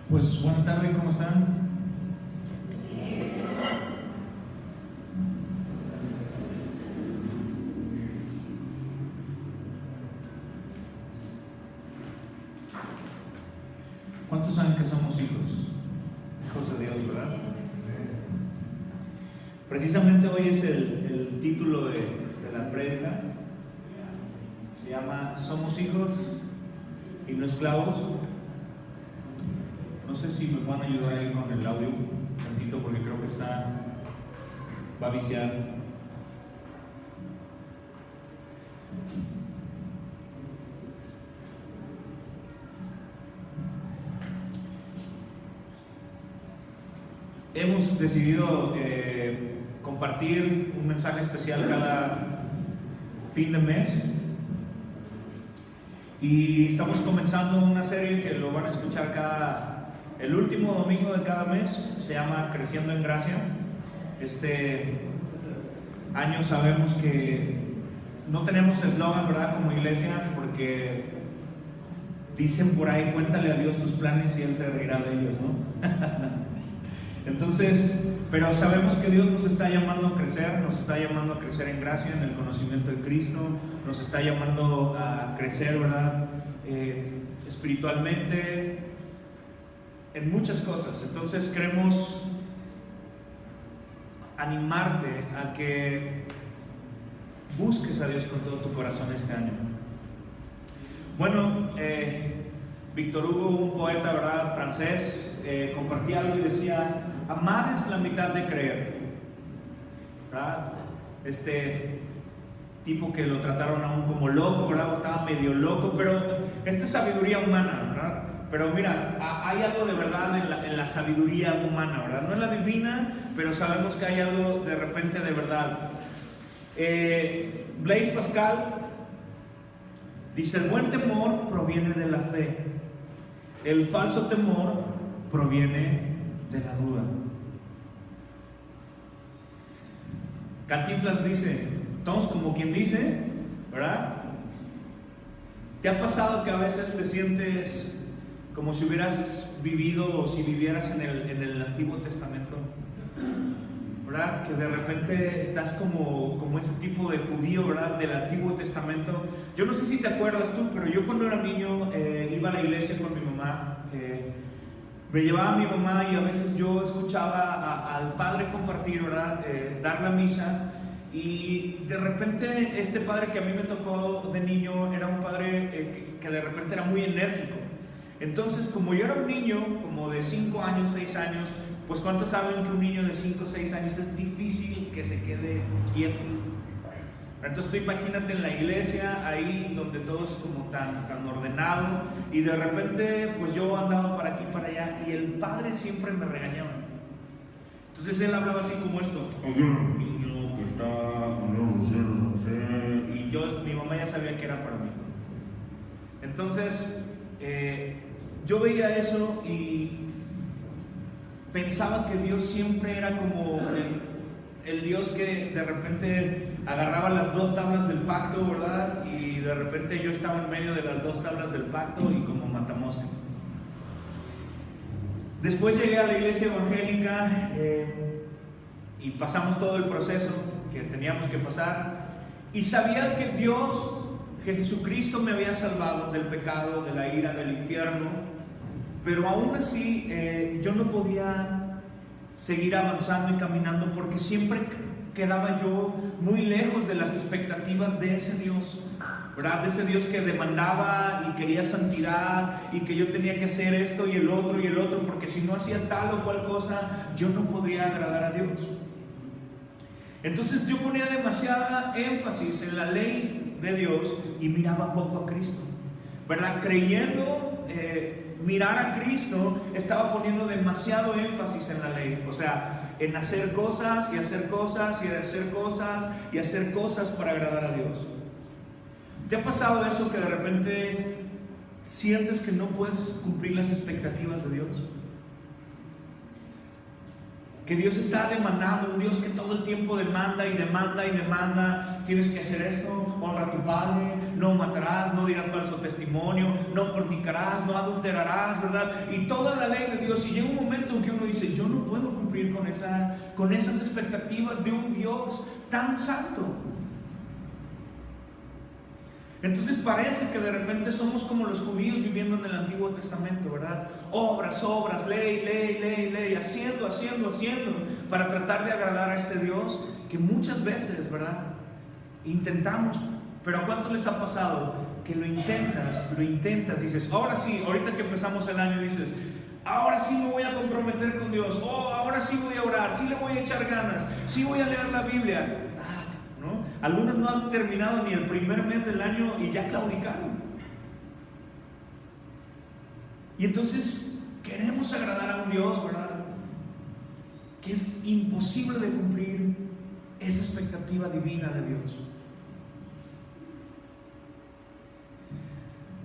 Pues buena tarde, ¿cómo están? ¿Cuántos saben que somos hijos? Hijos de Dios, ¿verdad? Precisamente hoy es el título de la prédica. Se llama Somos hijos y no esclavos. No sé si me pueden ayudar ahí con el audio un tantito porque creo que va a viciar. Hemos decidido compartir un mensaje especial cada fin de mes y estamos comenzando una serie que lo van a escuchar el último domingo de cada mes. Se llama Creciendo en Gracia. Este año sabemos que no tenemos eslogan, ¿verdad? Como iglesia, porque dicen por ahí: cuéntale a Dios tus planes y Él se reirá de ellos, ¿no? Entonces, pero sabemos que Dios nos está llamando a crecer en gracia, en el conocimiento de Cristo, nos está llamando a crecer, ¿verdad? Espiritualmente, en muchas cosas. Entonces queremos animarte a que busques a Dios con todo tu corazón este año. Bueno, Víctor Hugo, un poeta, ¿verdad?, francés, compartía algo y decía: amar es la mitad de creer, ¿verdad? Este tipo que lo trataron aún como loco, ¿verdad? O estaba medio loco, pero esta es sabiduría humana, ¿verdad? Pero mira, hay algo de verdad en la sabiduría humana, ¿verdad? No es la divina, pero sabemos que hay algo de repente de verdad. Blaise Pascal dice: el buen temor proviene de la fe, el falso temor proviene de la duda. Cantinflas dice, entonces, como quien dice, ¿verdad? ¿Te ha pasado que a veces te sientes como si hubieras vivido o si vivieras en el Antiguo Testamento? ¿Verdad? Que de repente estás como ese tipo de judío, ¿verdad?, del Antiguo Testamento. Yo no sé si te acuerdas tú, pero yo cuando era niño iba a la iglesia con mi mamá. Me llevaba a mi mamá y a veces yo escuchaba al padre compartir, ¿verdad?, dar la misa, y de repente este padre que a mí me tocó de niño era un padre que de repente era muy enérgico. Entonces, como yo era un niño como de 5 años, 6 años, pues ¿cuántos saben que un niño de 5 o 6 años es difícil que se quede quieto? Entonces tú imagínate en la iglesia, ahí donde todo es como tan ordenado, y de repente pues yo andaba para aquí para allá y el padre siempre me regañaba. Entonces él hablaba así como esto: oye, niño, que está, no sé, y mi mamá ya sabía que era para mí. Entonces yo veía eso y pensaba que Dios siempre era como el Dios que de repente agarraba las 2 tablas del pacto, ¿verdad? Y de repente yo estaba en medio de las 2 tablas del pacto y como matamosca. Después llegué a la iglesia evangélica y pasamos todo el proceso que teníamos que pasar, y sabía que Dios, que Jesucristo me había salvado del pecado, de la ira, del infierno, pero aún así yo no podía seguir avanzando y caminando porque siempre quedaba yo muy lejos de las expectativas de ese Dios, ¿verdad? De ese Dios que demandaba y quería santidad y que yo tenía que hacer esto y el otro, porque si no hacía tal o cual cosa, yo no podría agradar a Dios. Entonces yo ponía demasiada énfasis en la ley de Dios y miraba poco a Cristo, ¿verdad? Creyendo mirar a Cristo, estaba poniendo demasiado énfasis en la ley, o sea, en hacer cosas y hacer cosas y hacer cosas y hacer cosas para agradar a Dios. ¿Te ha pasado eso, que de repente sientes que no puedes cumplir las expectativas de Dios? que Dios está demandando, un Dios que todo el tiempo demanda y demanda y demanda. Tienes que hacer esto, honra a tu padre, no matarás, no dirás falso testimonio, no fornicarás, no adulterarás, ¿verdad? Y toda la ley de Dios. Y llega un momento en que uno dice, yo no puedo cumplir con esas expectativas de un Dios tan santo. Entonces parece que de repente somos como los judíos viviendo en el Antiguo Testamento, ¿verdad? Obras, obras, ley, ley, ley, ley, haciendo, para tratar de agradar a este Dios que muchas veces, ¿verdad? Intentamos, pero ¿a cuánto les ha pasado que lo intentas, dices, ahora sí, ahorita que empezamos el año dices, ahora sí me voy a comprometer con Dios, ahora sí voy a orar, sí le voy a echar ganas, sí voy a leer la Biblia, ¿no? Algunos no han terminado ni el primer mes del año y ya claudicaron. Y entonces queremos agradar a un Dios, ¿verdad?, que es imposible de cumplir esa expectativa divina de Dios.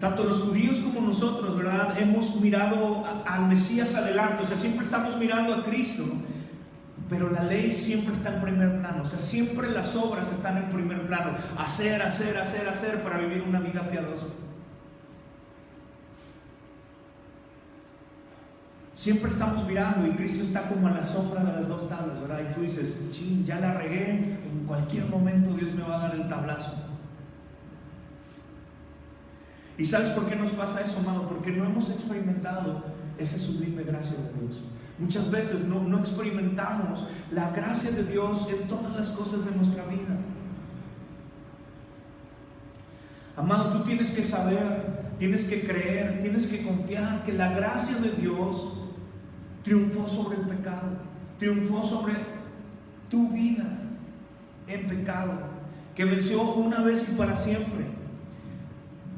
Tanto los judíos como nosotros, ¿verdad?, hemos mirado al Mesías adelante, o sea, siempre estamos mirando a Cristo. Pero la ley siempre está en primer plano, o sea, siempre las obras están en primer plano. Hacer para vivir una vida piadosa. Siempre estamos mirando y Cristo está como a la sombra de las dos tablas, ¿verdad? Y tú dices, chin, ya la regué, en cualquier momento Dios me va a dar el tablazo. ¿Y sabes por qué nos pasa eso, amado? Porque no hemos experimentado esa sublime gracia de Dios. Muchas veces no experimentamos la gracia de Dios en todas las cosas de nuestra vida. Amado, tú tienes que saber, tienes que creer, tienes que confiar que la gracia de Dios triunfó sobre el pecado, triunfó sobre tu vida en pecado, que venció una vez y para siempre.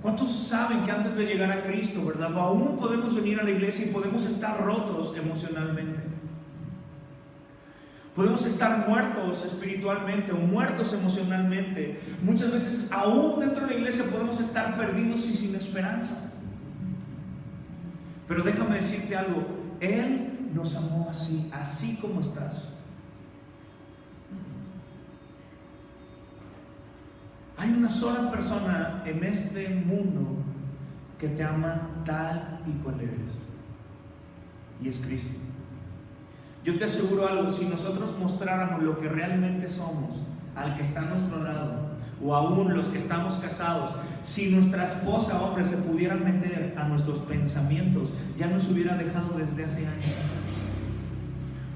¿Cuántos saben que antes de llegar a Cristo, verdad, aún podemos venir a la iglesia y podemos estar rotos emocionalmente? Podemos estar muertos espiritualmente o muertos emocionalmente. Muchas veces aún dentro de la iglesia podemos estar perdidos y sin esperanza. Pero déjame decirte algo, Él nos amó así como estás. Hay una sola persona en este mundo que te ama tal y cual eres, y es Cristo. Yo te aseguro algo, si nosotros mostráramos lo que realmente somos al que está a nuestro lado, o aún los que estamos casados, si nuestra esposa, hombre, se pudiera meter a nuestros pensamientos, ya nos hubiera dejado desde hace años.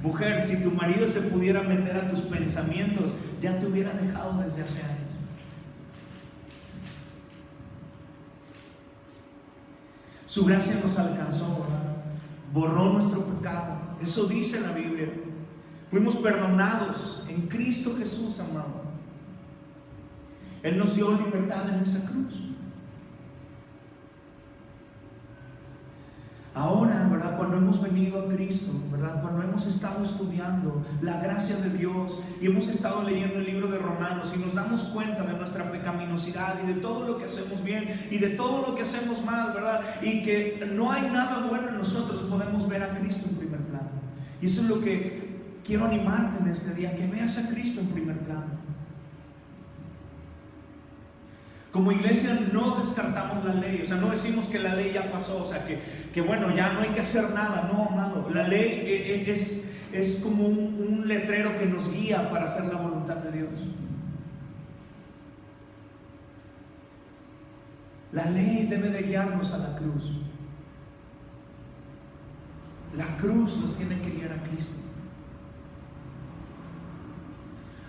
Mujer, si tu marido se pudiera meter a tus pensamientos, ya te hubiera dejado desde hace años. Su gracia nos alcanzó, ¿verdad? Borró nuestro pecado. Eso dice la Biblia. Fuimos perdonados en Cristo Jesús, amado. Él nos dio libertad en esa cruz. Ahora, ¿verdad?, cuando hemos venido a Cristo, ¿verdad?, cuando hemos estado estudiando la gracia de Dios y hemos estado leyendo el libro de Romanos y nos damos cuenta de nuestra pecaminosidad y de todo lo que hacemos bien y de todo lo que hacemos mal, ¿verdad?, y que no hay nada bueno en nosotros, podemos ver a Cristo en primer plano. Y eso es lo que quiero animarte en este día, que veas a Cristo en primer plano. Como iglesia no descartamos la ley, o sea, no decimos que la ley ya pasó, o sea, que bueno, ya no hay que hacer nada, no, amado. La ley es como un letrero que nos guía para hacer la voluntad de Dios. La ley debe de guiarnos a la cruz. La cruz nos tiene que guiar a Cristo.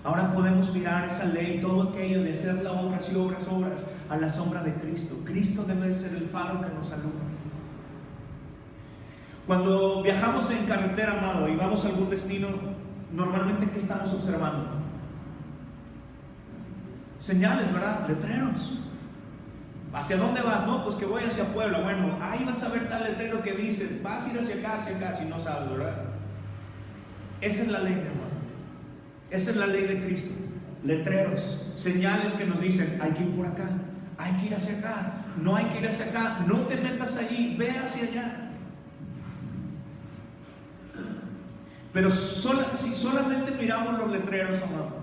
Ahora podemos mirar esa ley, todo aquello de hacer las obras y obras, a la sombra de Cristo. Cristo debe de ser el faro que nos alumbra. Cuando viajamos en carretera, amado, y vamos a algún destino, normalmente, ¿qué estamos observando? Señales, ¿verdad? Letreros. ¿Hacia dónde vas? No, pues que voy hacia Puebla. Bueno, ahí vas a ver tal letrero que dice, vas a ir hacia acá, si no sabes, ¿verdad? Esa es la ley, mi amor. Esa es la ley de Cristo. Letreros, señales que nos dicen, hay que ir por acá, hay que ir hacia acá, no hay que ir hacia acá, no te metas allí, ve hacia allá. Pero si solamente miramos los letreros, amado,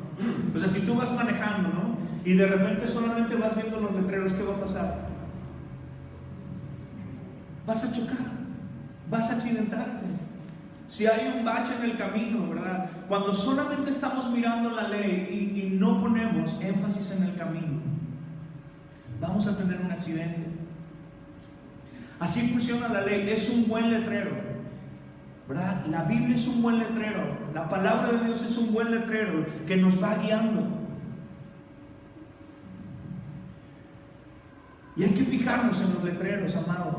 o sea, si tú vas manejando, ¿no? Y de repente solamente vas viendo los letreros, ¿qué va a pasar? Vas a chocar, vas a accidentarte. Si hay un bache en el camino, ¿verdad? Cuando solamente estamos mirando la ley y no ponemos énfasis en el camino, vamos a tener un accidente. Así funciona la ley, es un buen letrero, ¿verdad? La Biblia es un buen letrero, la palabra de Dios es un buen letrero que nos va guiando. Y hay que fijarnos en los letreros, amado,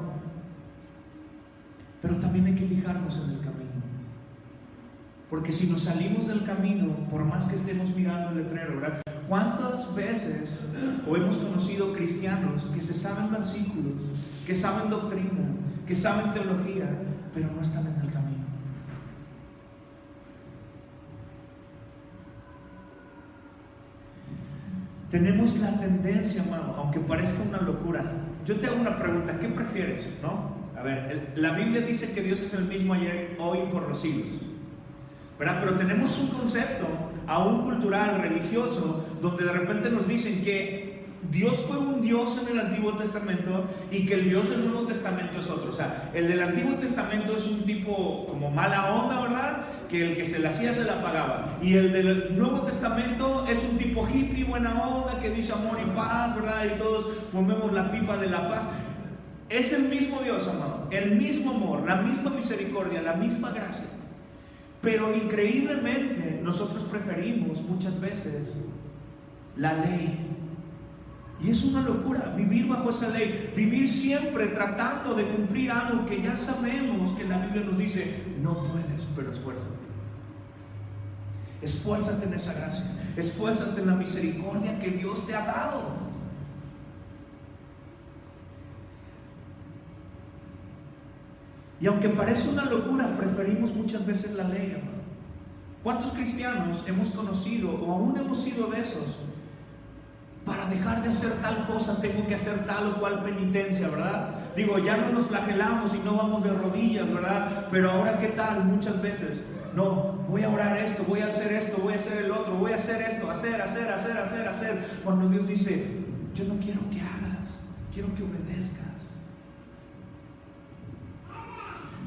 pero también hay que fijarnos en el camino. Porque si nos salimos del camino, por más que estemos mirando el letrero, ¿verdad? ¿Cuántas veces o hemos conocido cristianos que se saben versículos, que saben doctrina, que saben teología, pero no están en el camino? Tenemos la tendencia, amado, aunque parezca una locura. Yo te hago una pregunta, ¿qué prefieres? ¿No? A ver, la Biblia dice que Dios es el mismo ayer, hoy y por los siglos, ¿verdad? Pero tenemos un concepto aún cultural, religioso, donde de repente nos dicen que Dios fue un Dios en el Antiguo Testamento y que el Dios del Nuevo Testamento es otro. O sea, el del Antiguo Testamento es un tipo como mala onda, ¿verdad? Que el que se la hacía se la pagaba. Y el del Nuevo Testamento es un tipo hippie, buena onda, que dice amor y paz, ¿verdad? Y todos fumemos la pipa de la paz. Es el mismo Dios, amado, el mismo amor, la misma misericordia, la misma gracia. Pero increíblemente nosotros preferimos muchas veces la ley. Y es una locura vivir bajo esa ley, vivir siempre tratando de cumplir algo que ya sabemos que la Biblia nos dice, no puedes, pero esfuérzate. Esfuérzate en esa gracia, esfuérzate en la misericordia que Dios te ha dado. Y aunque parece una locura, preferimos muchas veces la ley, hermano. ¿Cuántos cristianos hemos conocido o aún hemos sido de esos? Para dejar de hacer tal cosa tengo que hacer tal o cual penitencia, ¿verdad? Digo, ya no nos flagelamos y no vamos de rodillas, ¿verdad? Pero ahora, ¿qué tal? Muchas veces, no, voy a orar esto, voy a hacer esto, voy a hacer el otro, voy a hacer esto, hacer. Cuando Dios dice, yo no quiero que hagas, quiero que obedezcas.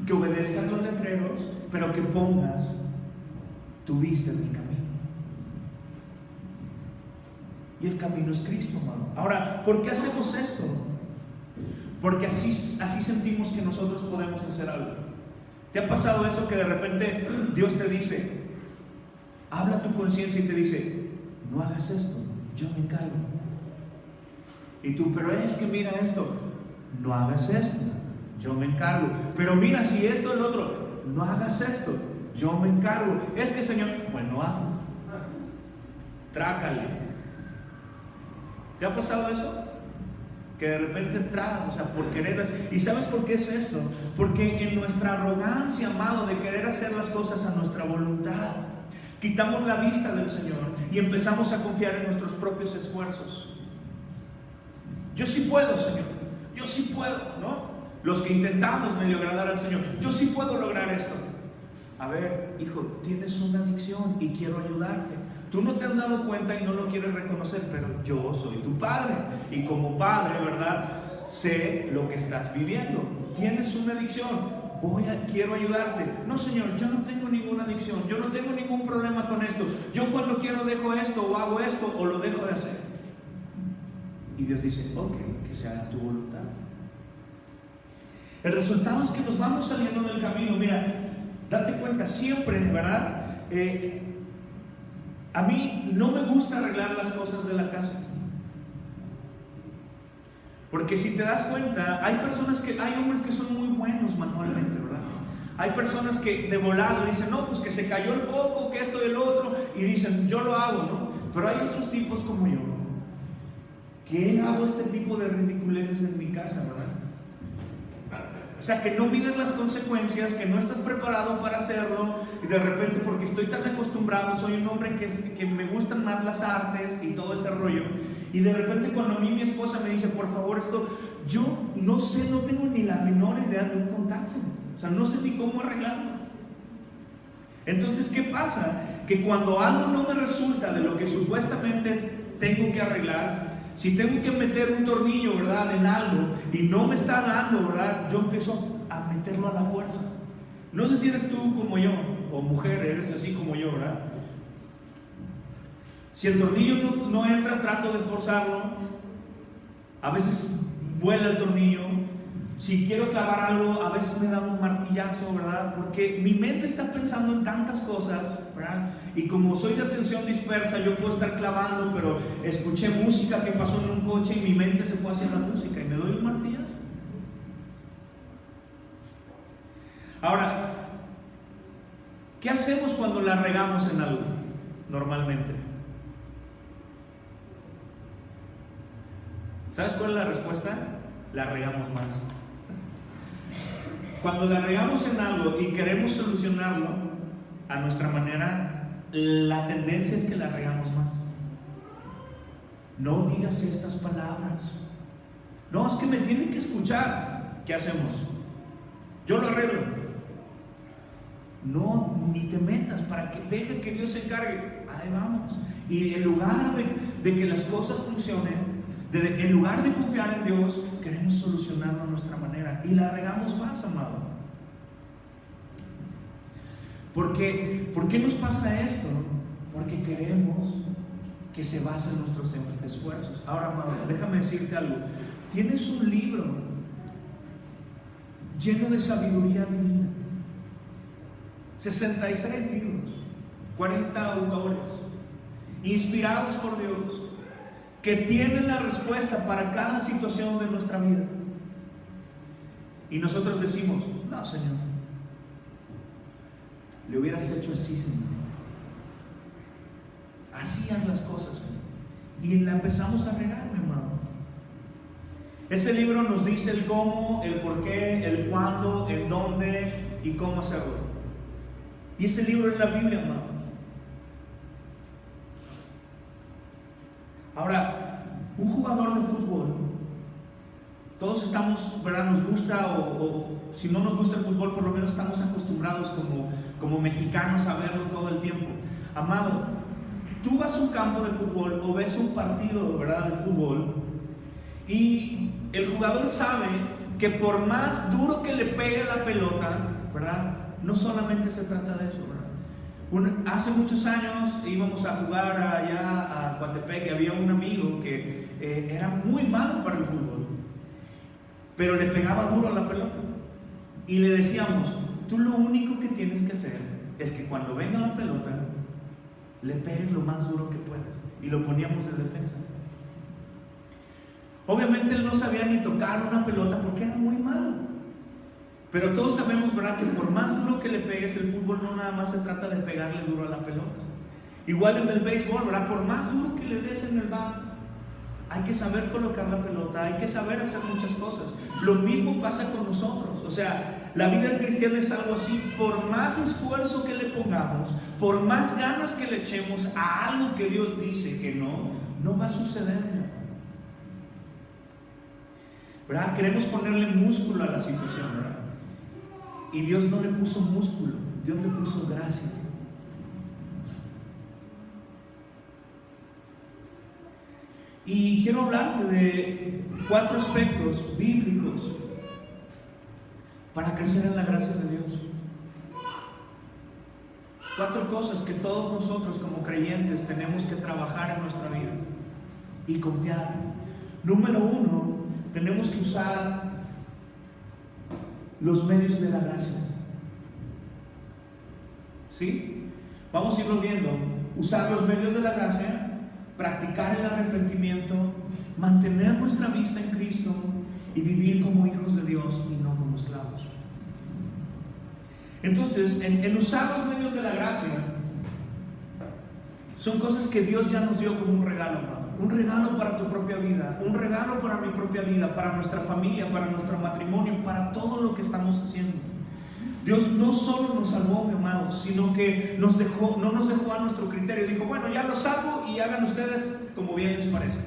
Que obedezcas los letreros, pero que pongas tu vista en el camino. Y el camino es Cristo, hermano. Ahora, ¿por qué hacemos esto? Porque así sentimos que nosotros podemos hacer algo. ¿Te ha pasado eso que de repente Dios te dice, habla tu conciencia y te dice, no hagas esto, yo me encargo? Y tú, pero es que mira esto, no hagas esto, yo me encargo. Pero mira, si esto es lo otro, no hagas esto, yo me encargo. Es que Señor, bueno, hazlo. Trácale. ¿Te ha pasado eso? Que de repente o sea, por querer. ¿Y sabes por qué es esto? Porque en nuestra arrogancia, amado, de querer hacer las cosas a nuestra voluntad, quitamos la vista del Señor y empezamos a confiar en nuestros propios esfuerzos. Yo sí puedo, Señor. Yo sí puedo, ¿no? Los que intentamos medio agradar al Señor, yo sí puedo lograr esto. A ver, hijo, tienes una adicción y quiero ayudarte. Tú no te has dado cuenta y no lo quieres reconocer, pero yo soy tu padre. Y como padre, ¿verdad? Sé lo que estás viviendo. Tienes una adicción, quiero ayudarte. No, Señor, yo no tengo ninguna adicción, yo no tengo ningún problema con esto. Yo cuando quiero dejo esto, o hago esto, o lo dejo de hacer. Y Dios dice, ok, que se haga tu voluntad. El resultado es que nos vamos saliendo del camino. Mira, date cuenta siempre, ¿verdad? A mí no me gusta arreglar las cosas de la casa. Porque si te das cuenta, hay hombres que son muy buenos manualmente, ¿verdad? Hay personas que de volado dicen, no, pues que se cayó el foco, que esto y el otro, y dicen, yo lo hago, ¿no? Pero hay otros tipos como yo, que hago este tipo de ridiculeces en mi casa, ¿verdad? O sea, que no mides las consecuencias, que no estás preparado para hacerlo, y de repente, porque estoy tan acostumbrado, soy un hombre que me gustan más las artes y todo ese rollo, y de repente cuando a mí mi esposa me dice, por favor, esto, yo no sé, no tengo ni la menor idea de un contacto, o sea, no sé ni cómo arreglarlo. Entonces, ¿qué pasa? Que cuando algo no me resulta de lo que supuestamente tengo que arreglar, si tengo que meter un tornillo, ¿verdad?, en algo y no me está dando, ¿verdad?, yo empiezo a meterlo a la fuerza. No sé si eres tú como yo, o mujer, eres así como yo, ¿verdad? Si el tornillo no entra, trato de forzarlo. A veces vuela el tornillo. Si quiero clavar algo, a veces me da un martillazo, ¿verdad? Porque mi mente está pensando en tantas cosas, ¿verdad? Y como soy de atención dispersa, yo puedo estar clavando, pero escuché música que pasó en un coche y mi mente se fue hacia la música y me doy un martillazo. Ahora, ¿qué hacemos cuando la regamos en algo? Normalmente. ¿Sabes cuál es la respuesta? La regamos más. Cuando la regamos en algo y queremos solucionarlo a nuestra manera, la tendencia es que la regamos más. No digas estas palabras. No, es que me tienen que escuchar. ¿Qué hacemos? Yo lo arreglo. No, ni te metas, para que deje que Dios se encargue. Ahí vamos. Y en lugar de que las cosas funcionen, en lugar de confiar en Dios, queremos solucionarlo a nuestra manera y la regamos más, amado. ¿Por qué nos pasa esto? Porque queremos que se basen nuestros esfuerzos. Ahora, amado, déjame decirte algo. Tienes un libro lleno de sabiduría divina. 66 libros, 40 autores, inspirados por Dios, que tienen la respuesta para cada situación de nuestra vida. Y nosotros decimos, no, Señor, le hubieras hecho así, Señor. Así haz las cosas, Señor. Y la empezamos a regar, mi amado. Ese libro nos dice el cómo, el por qué, el cuándo, el dónde y cómo hacerlo. Y ese libro es la Biblia, amado. Ahora, un jugador de fútbol, todos estamos, ¿verdad?, nos gusta, o si no nos gusta el fútbol, por lo menos estamos acostumbrados como mexicanos a verlo todo el tiempo. Amado, tú vas a un campo de fútbol o ves un partido, ¿verdad?, de fútbol, y el jugador sabe que por más duro que le pegue la pelota, ¿verdad?, no solamente se trata de eso, ¿verdad? Hace muchos años íbamos a jugar allá a Coatepec y había un amigo que era muy malo para el fútbol, pero le pegaba duro a la pelota. Y le decíamos, tú lo único que tienes que hacer es que cuando venga la pelota, le pegues lo más duro que puedas. Y lo poníamos de defensa. Obviamente él no sabía ni tocar una pelota porque era muy malo. Pero todos sabemos, ¿verdad?, que por más duro que le pegues, el fútbol no nada más se trata de pegarle duro a la pelota. Igual en el béisbol, ¿verdad?, por más duro que le des en el bat, hay que saber colocar la pelota, hay que saber hacer muchas cosas. Lo mismo pasa con nosotros. O sea, la vida cristiana es algo así. Por más esfuerzo que le pongamos, por más ganas que le echemos a algo que Dios dice que no va a suceder, ¿verdad? Queremos ponerle músculo a la situación, ¿verdad? Y Dios no le puso músculo, Dios le puso gracia. Y quiero hablarte de 4 aspectos bíblicos para crecer en la gracia de Dios. 4 cosas que todos nosotros como creyentes tenemos que trabajar en nuestra vida y confiar. Número 1, tenemos que usar los medios de la gracia. ¿Sí? Vamos a irlo viendo. Usar los medios de la gracia, practicar el arrepentimiento, mantener nuestra vista en Cristo y vivir como hijos de Dios y no como esclavos. Entonces, en usar los medios de la gracia, son cosas que Dios ya nos dio como un regalo, ¿no? Un regalo para tu propia vida, un regalo para mi propia vida, para nuestra familia, para nuestro matrimonio, para todo lo que estamos haciendo. Dios no solo nos salvó, mi amado, sino que no nos dejó a nuestro criterio. Dijo, bueno, ya lo salvo y hagan ustedes como bien les parece.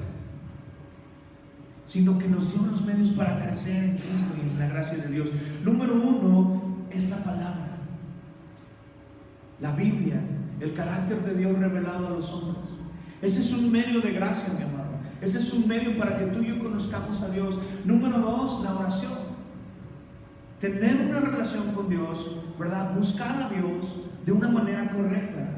Sino que nos dio los medios para crecer en Cristo y en la gracia de Dios. Número 1 es la palabra. La Biblia, el carácter de Dios revelado a los hombres. Ese es un medio de gracia, mi amado. Ese es un medio para que tú y yo conozcamos a Dios. Número 2, la oración. Tener una relación con Dios, ¿verdad? Buscar a Dios de una manera correcta.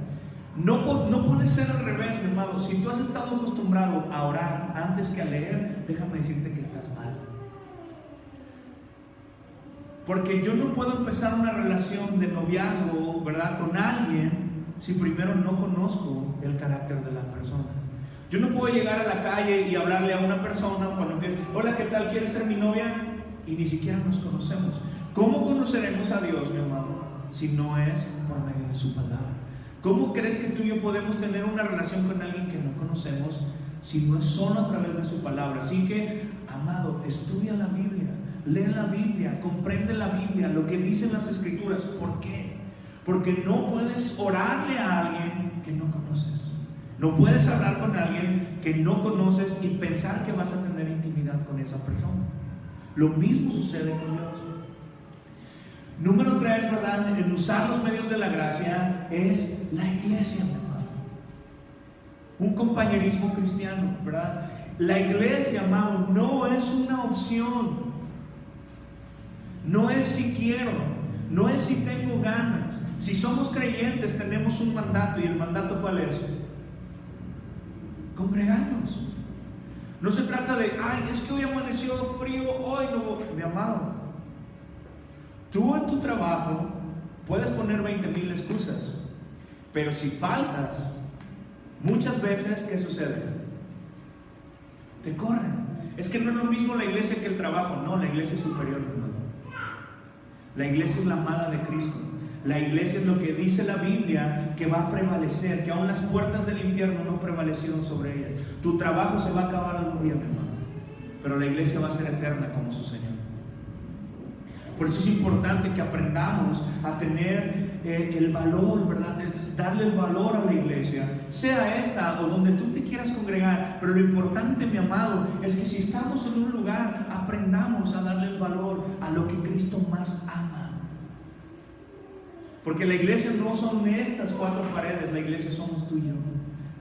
No puede ser al revés, mi amado. Si tú has estado acostumbrado a orar antes que a leer, déjame decirte que estás mal. Porque yo no puedo empezar una relación de noviazgo, ¿verdad?, con alguien si primero no conozco el carácter de la persona. Yo no puedo llegar a la calle y hablarle a una persona cuando empiece: hola, ¿qué tal? ¿Quieres ser mi novia? Y ni siquiera nos conocemos. ¿Cómo conoceremos a Dios, mi amado, si no es por medio de su palabra? ¿Cómo crees que tú y yo podemos tener una relación con alguien que no conocemos si no es solo a través de su palabra? Así que, amado, estudia la Biblia, lee la Biblia, comprende la Biblia, lo que dicen las Escrituras. ¿Por qué? Porque no puedes orarle a alguien que no conoces. No puedes hablar con alguien que no conoces y pensar que vas a tener intimidad con esa persona. Lo mismo sucede con Dios. Número 3, ¿verdad?, en usar los medios de la gracia es la iglesia, mi amado. Un compañerismo cristiano, ¿verdad? La iglesia, amado, no es una opción. No es si quiero, no es si tengo ganas. Si somos creyentes tenemos un mandato, y el mandato ¿cuál es? Congregarnos. No se trata de: ay, es que hoy amaneció frío, hoy no. Mi amado, tú en tu trabajo puedes poner 20,000 excusas, pero si faltas, muchas veces, ¿qué sucede? Te corren. Es que no es lo mismo la iglesia que el trabajo. No, la iglesia es superior, mi hermano. La iglesia es la amada de Cristo. La iglesia es lo que dice la Biblia que va a prevalecer, que aún las puertas del infierno no prevalecieron sobre ellas. Tu trabajo se va a acabar algún día, mi hermano, pero la iglesia va a ser eterna como su Señor. Por eso es importante que aprendamos a tener el valor, ¿verdad?, de darle el valor a la iglesia, sea esta o donde tú te quieras congregar. Pero lo importante, mi amado, es que si estamos en un lugar, aprendamos a darle el valor a lo que Cristo más ama. Porque la iglesia no son estas 4 paredes, la iglesia somos tú y yo.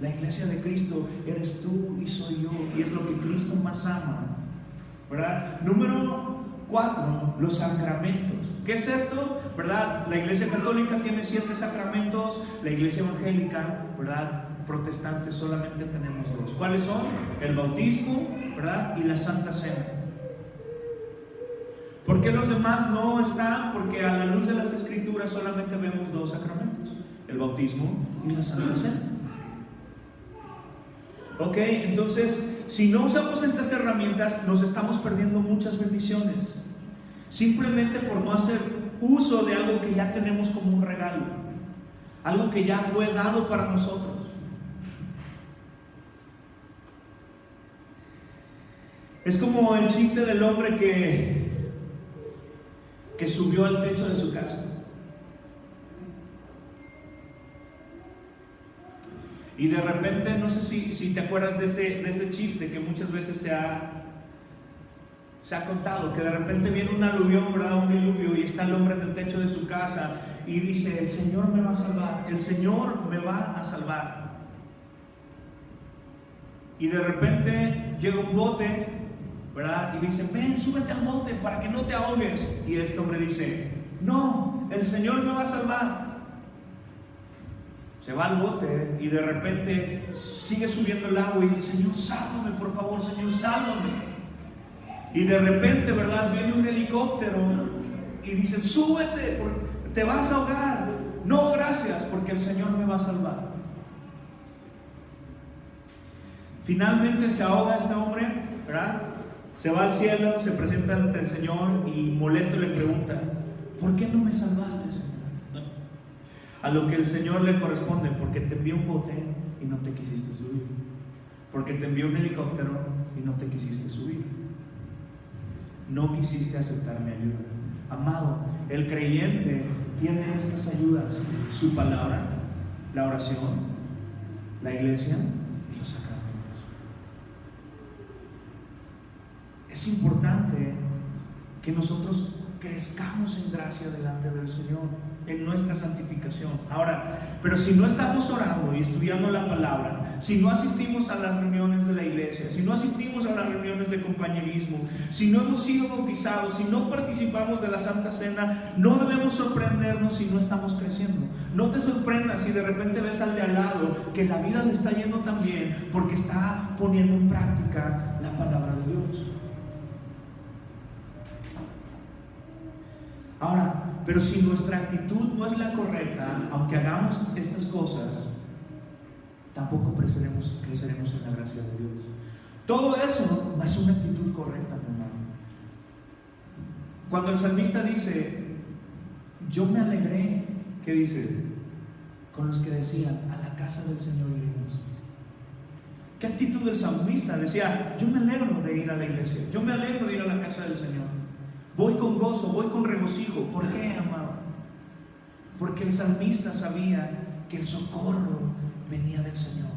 La iglesia de Cristo eres tú y soy yo, y es lo que Cristo más ama, ¿verdad? Número 4, los sacramentos. ¿Qué es esto? ¿Verdad? La iglesia católica tiene 7 sacramentos, la iglesia evangélica, ¿verdad?, protestante, solamente tenemos 2. ¿Cuáles son? El bautismo, ¿verdad?, y la Santa Cena. ¿Por qué los demás no están? Porque a la luz de las Escrituras solamente vemos 2 sacramentos: el bautismo y la Santa Cena. Ok, entonces, si no usamos estas herramientas, nos estamos perdiendo muchas bendiciones, simplemente por no hacer uso de algo que ya tenemos como un regalo, algo que ya fue dado para nosotros. Es como el chiste del hombre que subió al techo de su casa. Y de repente, no sé si te acuerdas de ese chiste que muchas veces se ha contado, que de repente viene un aluvión, ¿verdad?, un diluvio, y está el hombre en el techo de su casa y dice: el Señor me va a salvar, el Señor me va a salvar. Y de repente llega un bote, ¿verdad?, y dice: ven, súbete al bote para que no te ahogues. Y este hombre dice: no, el Señor me va a salvar. Se va al bote y de repente sigue subiendo el agua y dice: Señor, sálvame, por favor, Señor, sálvame. Y de repente, ¿verdad?, viene un helicóptero y dice: súbete, te vas a ahogar. No, gracias, porque el Señor me va a salvar. Finalmente se ahoga este hombre, ¿verdad? Se va al cielo, se presenta ante el Señor y molesto le pregunta: ¿por qué no me salvaste, Señor? A lo que el Señor le corresponde: porque te envió un bote y no te quisiste subir, porque te envió un helicóptero y no te quisiste subir, no quisiste aceptar mi ayuda. Amado, el creyente tiene estas ayudas: su palabra, la oración, la iglesia y los sacramentos. Es importante que nosotros crezcamos en gracia delante del Señor. en nuestra santificación. Ahora, pero si no estamos orando y estudiando la palabra, si no asistimos a las reuniones de la iglesia, si no asistimos a las reuniones de compañerismo, si no hemos sido bautizados, si no participamos de la Santa Cena, no debemos sorprendernos si no estamos creciendo. No te sorprendas si de repente ves al de al lado que la vida le está yendo tan bien porque está poniendo en práctica la palabra de Dios. Ahora, pero si nuestra actitud no es la correcta, aunque hagamos estas cosas, tampoco creceremos en la gracia de Dios. Todo eso no es una actitud correcta, mi hermano. Cuando el salmista dice, yo me alegré, ¿qué dice? Con los que decían, a la casa del Señor iremos. ¿Qué actitud del salmista? Decía, yo me alegro de ir a la iglesia, yo me alegro de ir a la casa del Señor. Voy con gozo, voy con regocijo. ¿Por qué, amado? Porque el salmista sabía que el socorro venía del Señor.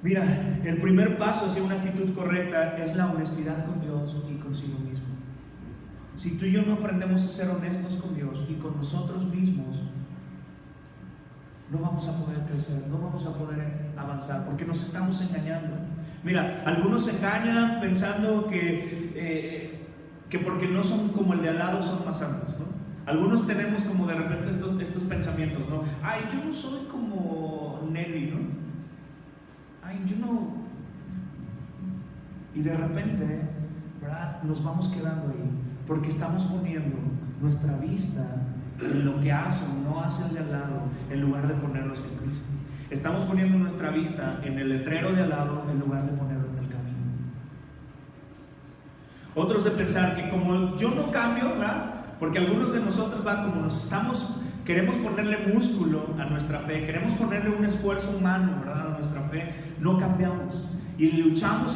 Mira, el primer paso hacia una actitud correcta es la honestidad con Dios y consigo mismo. Si tú y yo no aprendemos a ser honestos con Dios y con nosotros mismos, no vamos a poder crecer, no vamos a poder avanzar, porque nos estamos engañando. Mira, algunos se engañan pensando que porque no son como el de al lado son más santos, ¿no? Algunos tenemos como de repente estos pensamientos, ¿no? Ay, yo no soy como Nelly, ¿no? Ay, yo no. Y de repente, ¿verdad? Nos vamos quedando ahí, porque estamos poniendo nuestra vista en lo que hace o no hace el de al lado, en lugar de ponerlos en Cristo. Estamos poniendo nuestra vista en el letrero de al lado, en lugar de ponerlo en el camino. Otros de pensar que como yo no cambio, ¿verdad? Porque algunos de nosotros, ¿verdad? Como queremos ponerle músculo a nuestra fe, queremos ponerle un esfuerzo humano, ¿verdad? A nuestra fe, no cambiamos. Y luchamos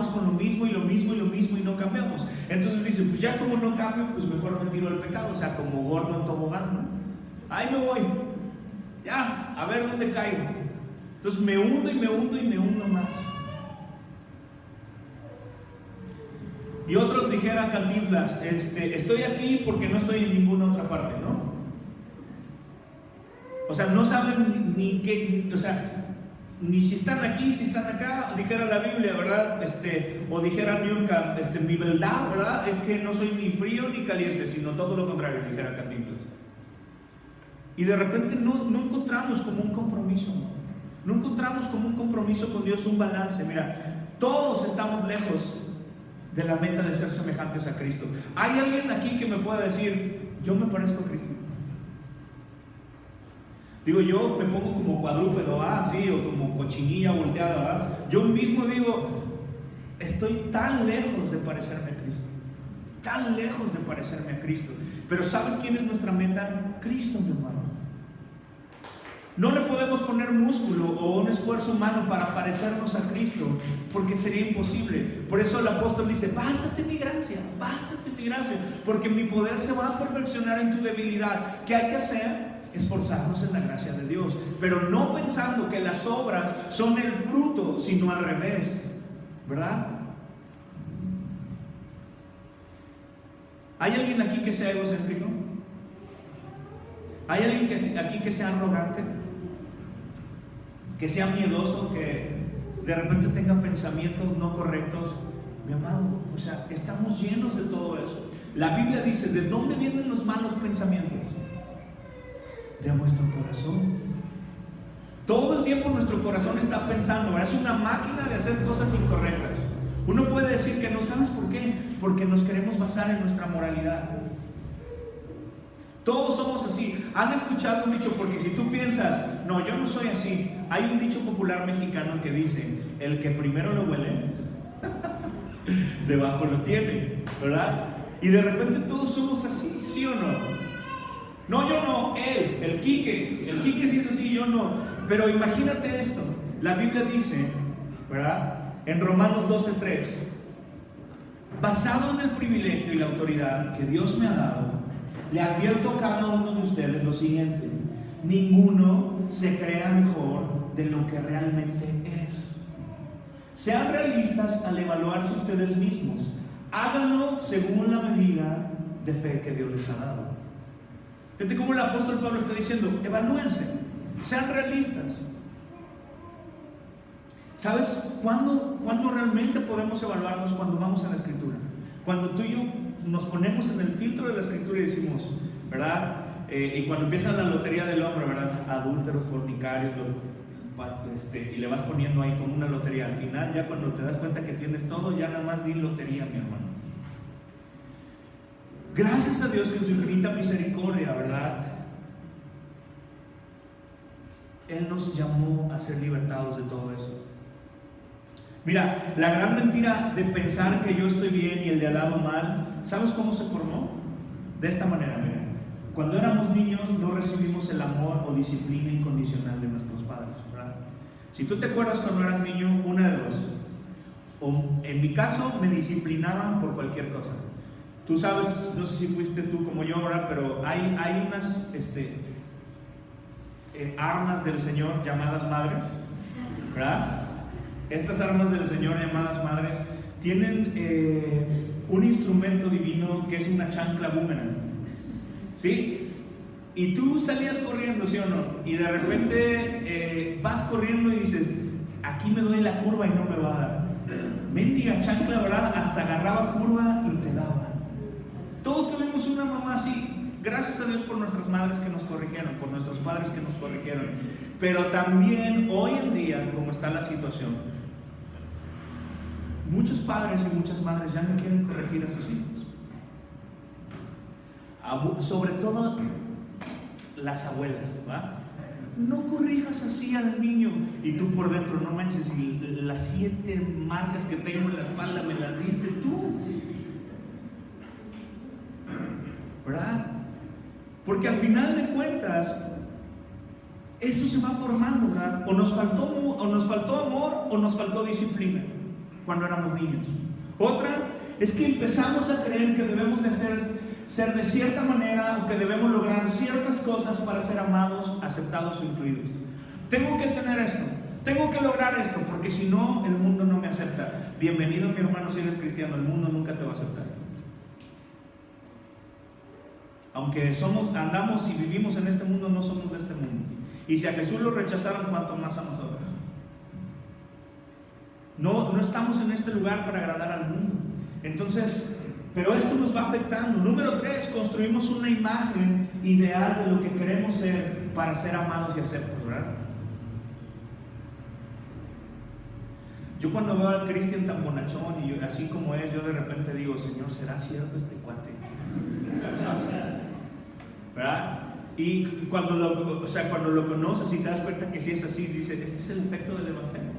con lo mismo y lo mismo y lo mismo y no cambiamos. Entonces dicen, pues ya como no cambio, pues mejor me tiro al pecado, o sea, como gordo en tobogán, ¿no? Ahí me voy, ya, a ver dónde caigo. Entonces me hundo y me hundo y me hundo más. Y otros dijeran Cantinflas, estoy aquí porque no estoy en ninguna otra parte, ¿no? O sea, no saben ni qué, o sea, ni si están aquí, si están acá. Dijera la Biblia, ¿verdad? O dijera Newcomb, mi verdad, ¿verdad? Es que no soy ni frío ni caliente, sino todo lo contrario, dijera Cantinflas. Y de repente no encontramos como un compromiso, no encontramos como un compromiso con Dios, un balance. Mira, todos estamos lejos de la meta de ser semejantes a Cristo. ¿Hay alguien aquí que me pueda decir, yo me parezco a Cristo? Digo, yo me pongo como cuadrúpedo, ¿sí? O como cochinilla volteada, ¿verdad? Yo mismo digo, estoy tan lejos de parecerme a Cristo. Tan lejos de parecerme a Cristo. Pero ¿sabes quién es nuestra meta? Cristo, mi hermano. No le podemos poner músculo o un esfuerzo humano para parecernos a Cristo, porque sería imposible. Por eso el apóstol dice, bástate mi gracia, porque mi poder se va a perfeccionar en tu debilidad. ¿Qué hay que hacer? Esforzarnos en la gracia de Dios, pero no pensando que las obras son el fruto, sino al revés, ¿verdad? ¿Hay alguien aquí que sea egocéntrico? ¿Hay alguien aquí que sea arrogante? ¿Que sea miedoso? ¿Que de repente tenga pensamientos no correctos? Mi amado, o sea, estamos llenos de todo eso. La Biblia dice, ¿de dónde vienen los malos pensamientos? De vuestro corazón. Todo el tiempo nuestro corazón está pensando, ¿verdad? Es una máquina de hacer cosas incorrectas. Uno puede decir que no, ¿sabes por qué? Porque nos queremos basar en nuestra moralidad. Todos somos así. ¿Han escuchado un dicho? Porque si tú piensas, no, yo no soy así. Hay un dicho popular mexicano que dice, el que primero lo huele, debajo lo tiene, ¿verdad? Y de repente todos somos así, ¿sí o no? No, yo no, él, el Quique sí es así, yo no. Pero imagínate esto, la Biblia dice, ¿verdad? En Romanos 12:3, basado en el privilegio y la autoridad que Dios me ha dado, le advierto a cada uno de ustedes lo siguiente: ninguno se crea mejor de lo que realmente es. Sean realistas al evaluarse ustedes mismos. Háganlo según la medida de fe que Dios les ha dado. Fíjate cómo el apóstol Pablo está diciendo: evalúense, sean realistas. ¿Sabes cuándo realmente podemos evaluarnos? Cuando vamos a la Escritura. Cuando tú y yo nos ponemos en el filtro de la Escritura y decimos, ¿verdad? Y cuando empieza la lotería del hombre, ¿verdad? Adúlteros, fornicarios, y le vas poniendo ahí como una lotería. Al final, ya cuando te das cuenta que tienes todo, ya nada más di lotería, mi hermano. Gracias a Dios que en su infinita misericordia, ¿verdad? Él nos llamó a ser libertados de todo eso. Mira, la gran mentira de pensar que yo estoy bien y el de al lado mal, ¿sabes cómo se formó? De esta manera, mira. Cuando éramos niños no recibimos el amor o disciplina incondicional de nuestros padres, ¿verdad? Si tú te acuerdas cuando eras niño, una de dos. O en mi caso, me disciplinaban por cualquier cosa. Tú sabes, no sé si fuiste tú como yo, ¿verdad? Pero hay unas armas del Señor llamadas madres, ¿verdad? Estas armas del Señor llamadas madres tienen un instrumento divino que es una chancla boomerang, ¿sí? Y tú salías corriendo, ¿sí o no? Y de repente vas corriendo y dices, aquí me doy la curva y no me va a dar. Mendiga chancla, ¿verdad? Hasta agarraba curva y te daba. Todos tuvimos una mamá así. Gracias a Dios por nuestras madres que nos corrigieron, por nuestros padres que nos corrigieron. Pero también hoy en día, como está la situación, muchos padres y muchas madres ya no quieren corregir a sus hijos. Sobre todo las abuelas, ¿verdad? No corrijas así al niño. Y tú por dentro, no manches, y las 7 marcas que tengo en la espalda me las diste tú, ¿verdad? Porque al final de cuentas eso se va formando, ¿verdad? O nos faltó amor o nos faltó disciplina cuando éramos niños. Otra es que empezamos a creer que debemos de ser de cierta manera, o que debemos lograr ciertas cosas para ser amados, aceptados o incluidos. Tengo que tener esto, tengo que lograr esto, porque si no, el mundo no me acepta. Bienvenido, mi hermano, si eres cristiano, el mundo nunca te va a aceptar. Aunque andamos y vivimos en este mundo, no somos de este mundo. Y si a Jesús lo rechazaron, ¿cuánto más a nosotros? No estamos en este lugar para agradar al mundo. Entonces, pero esto nos va afectando. Número 3, construimos una imagen ideal de lo que queremos ser para ser amados y aceptados, ¿verdad? Yo cuando veo al Cristian tan bonachón y así como es, yo de repente digo, Señor, ¿será cierto este cuate? ¿Verdad? Y cuando lo conoces y te das cuenta que sí es así, dices, este es el efecto del Evangelio.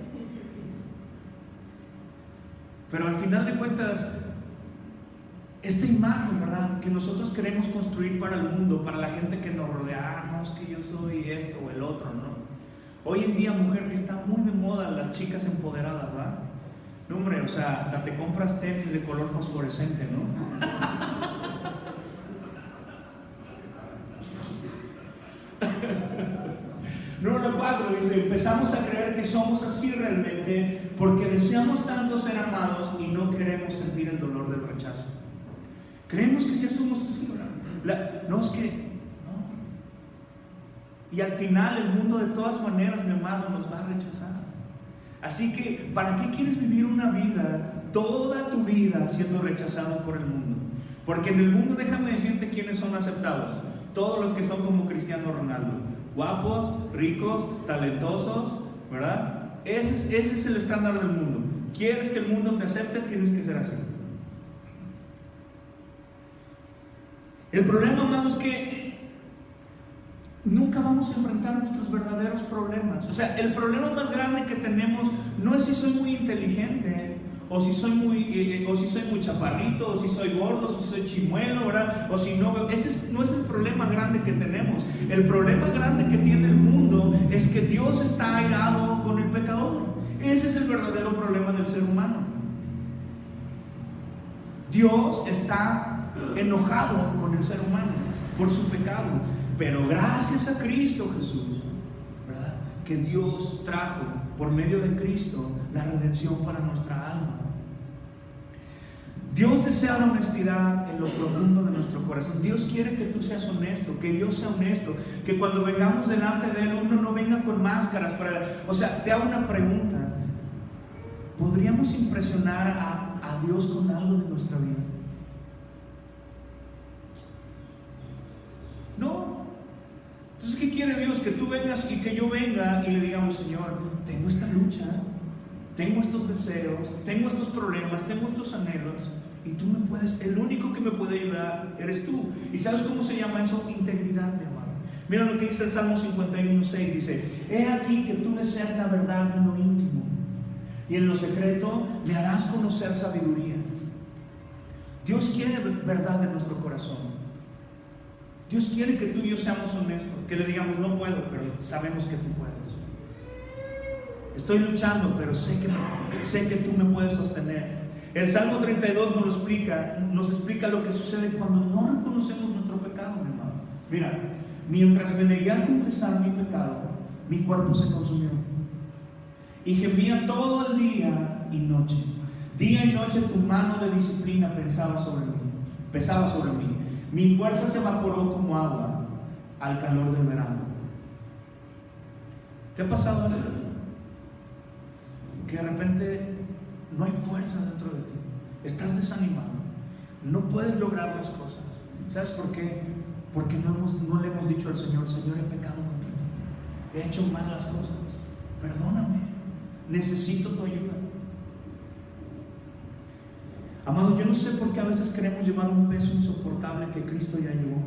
Pero al final de cuentas, esta imagen, ¿verdad?, que nosotros queremos construir para el mundo, para la gente que nos rodea, no, es que yo soy esto o el otro, ¿no? Hoy en día, mujer, que está muy de moda, las chicas empoderadas, ¿verdad? No, hombre, o sea, hasta te compras tenis de color fosforescente, ¿no? Número 4 dice, empezamos a creer que somos así realmente porque deseamos tanto ser amados y no queremos sentir el dolor del rechazo. Creemos que ya somos así, ¿verdad? No, es que no. Y al final el mundo de todas maneras, mi amado, nos va a rechazar. Así que, ¿para qué quieres vivir una vida, toda tu vida, siendo rechazado por el mundo? Porque en el mundo, déjame decirte quiénes son aceptados. Todos los que son como Cristiano Ronaldo. Guapos, ricos, talentosos, ¿verdad? Ese es el estándar del mundo. ¿Quieres que el mundo te acepte? Tienes que ser así. El problema, amado, es que nunca vamos a enfrentar nuestros verdaderos problemas. O sea, el problema más grande que tenemos no es si soy muy inteligente, o si soy muy chaparrito, o si soy gordo, o si soy chimuelo, ¿verdad? O si no veo. Ese no es el problema grande que tenemos. El problema grande que tiene el mundo es que Dios está airado con el pecador. Ese es el verdadero problema del ser humano. Dios está enojado con el ser humano por su pecado, pero gracias a Cristo Jesús, ¿verdad?, que Dios trajo por medio de Cristo la redención para nuestra alma. Dios desea la honestidad en lo profundo de nuestro corazón. Dios quiere que tú seas honesto, que yo sea honesto, que cuando vengamos delante de Él uno no venga con máscaras o sea, te hago una pregunta. ¿Podríamos impresionar a Dios con algo de nuestra vida? No. Entonces, ¿qué quiere Dios? Que tú vengas y que yo venga y le digamos: Señor, tengo esta lucha, tengo estos deseos, tengo estos problemas, tengo estos anhelos, y tú me puedes, el único que me puede ayudar eres tú. ¿Y sabes cómo se llama eso? Integridad, mi amado. Mira lo que dice el Salmo 51:6, dice: he aquí que tú deseas la verdad en lo íntimo, y en lo secreto me harás conocer sabiduría. Dios quiere verdad en nuestro corazón. Dios quiere que tú y yo seamos honestos, que le digamos: no puedo, pero sabemos que tú puedes. Estoy luchando, pero sé que tú me puedes sostener. El Salmo 32 nos explica lo que sucede cuando no reconocemos nuestro pecado, mi hermano. Mira, mientras me negué a confesar mi pecado, mi cuerpo se consumió. Y gemía todo el día y noche. Día y noche tu mano de disciplina pesaba sobre mí. Mi fuerza se evaporó como agua al calor del verano. ¿Te ha pasado eso? Que de repente no hay fuerza dentro de ti. Estás desanimado. No puedes lograr las cosas. ¿Sabes por qué? Porque no le hemos dicho al Señor: Señor, he pecado contra ti. He hecho mal las cosas. Perdóname. Necesito tu ayuda. Amado, yo no sé por qué a veces queremos llevar un peso insoportable que Cristo ya llevó.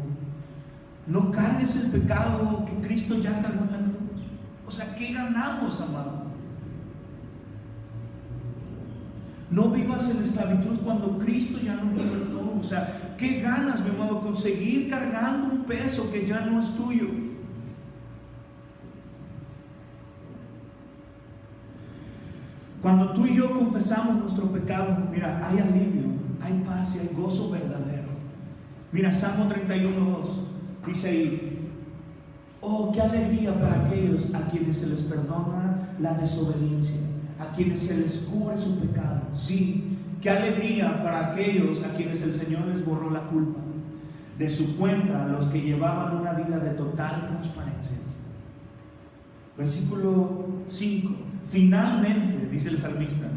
No cargues el pecado que Cristo ya cargó en la cruz. O sea, ¿qué ganamos, amado? No vivas en esclavitud cuando Cristo ya nos libertó. O sea, ¿qué ganas, mi amado, con seguir cargando un peso que ya no es tuyo? Cuando tú y yo confesamos nuestro pecado, mira, hay alivio, hay paz y hay gozo verdadero. Mira, Salmo 31:2 dice ahí: oh, qué alegría para aquellos a quienes se les perdona la desobediencia, a quienes se les cubre su pecado. Sí, qué alegría para aquellos a quienes el Señor les borró la culpa de su cuenta, a los que llevaban una vida de total transparencia. Versículo 5: finalmente, dice el salmista,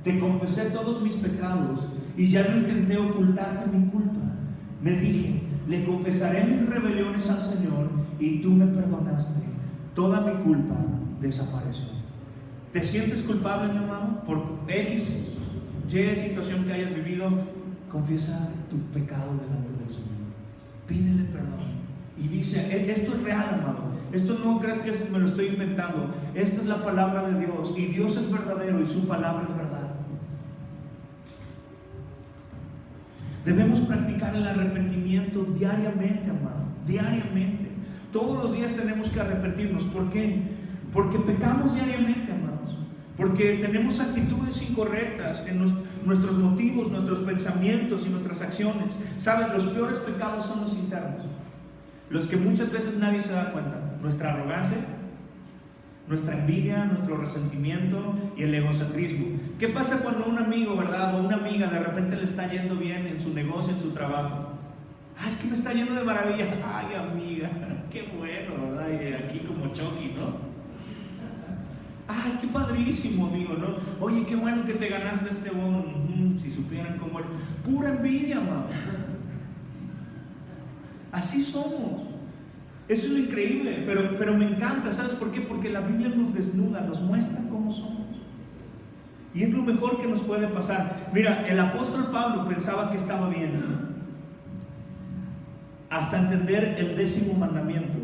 te confesé todos mis pecados y ya no intenté ocultarte mi culpa. Me dije: le confesaré mis rebeliones al Señor y tú me perdonaste. Toda mi culpa desapareció. ¿Te sientes culpable, mi amado? Por X, Y situación que hayas vivido, confiesa tu pecado delante del Señor. Pídele perdón. Y dice, esto es real, amado. Esto no crees que me lo estoy inventando. Esta es la palabra de Dios. Y Dios es verdadero y su palabra es verdad. Debemos practicar el arrepentimiento diariamente, amado. Diariamente. Todos los días tenemos que arrepentirnos. ¿Por qué? Porque pecamos diariamente, amados. Porque tenemos actitudes incorrectas en nuestros motivos, nuestros pensamientos y nuestras acciones. ¿Sabes? Los peores pecados son los internos. Los que muchas veces nadie se da cuenta. Nuestra arrogancia, nuestra envidia, nuestro resentimiento y el egocentrismo. ¿Qué pasa cuando un amigo, verdad, o una amiga de repente le está yendo bien en su negocio, en su trabajo? Es que me está yendo de maravilla. Ay, amiga, qué bueno, ¿verdad? Y aquí como Chucky, ¿no? Ay, qué padrísimo, amigo, ¿no? Oye, qué bueno que te ganaste este bono. Si supieran cómo eres. Pura envidia, mamá. Así somos. Eso es lo increíble, pero me encanta. ¿Sabes por qué? Porque la Biblia nos desnuda, nos muestra cómo somos. Y es lo mejor que nos puede pasar. Mira, el apóstol Pablo pensaba que estaba bien, hasta entender el 10º mandamiento,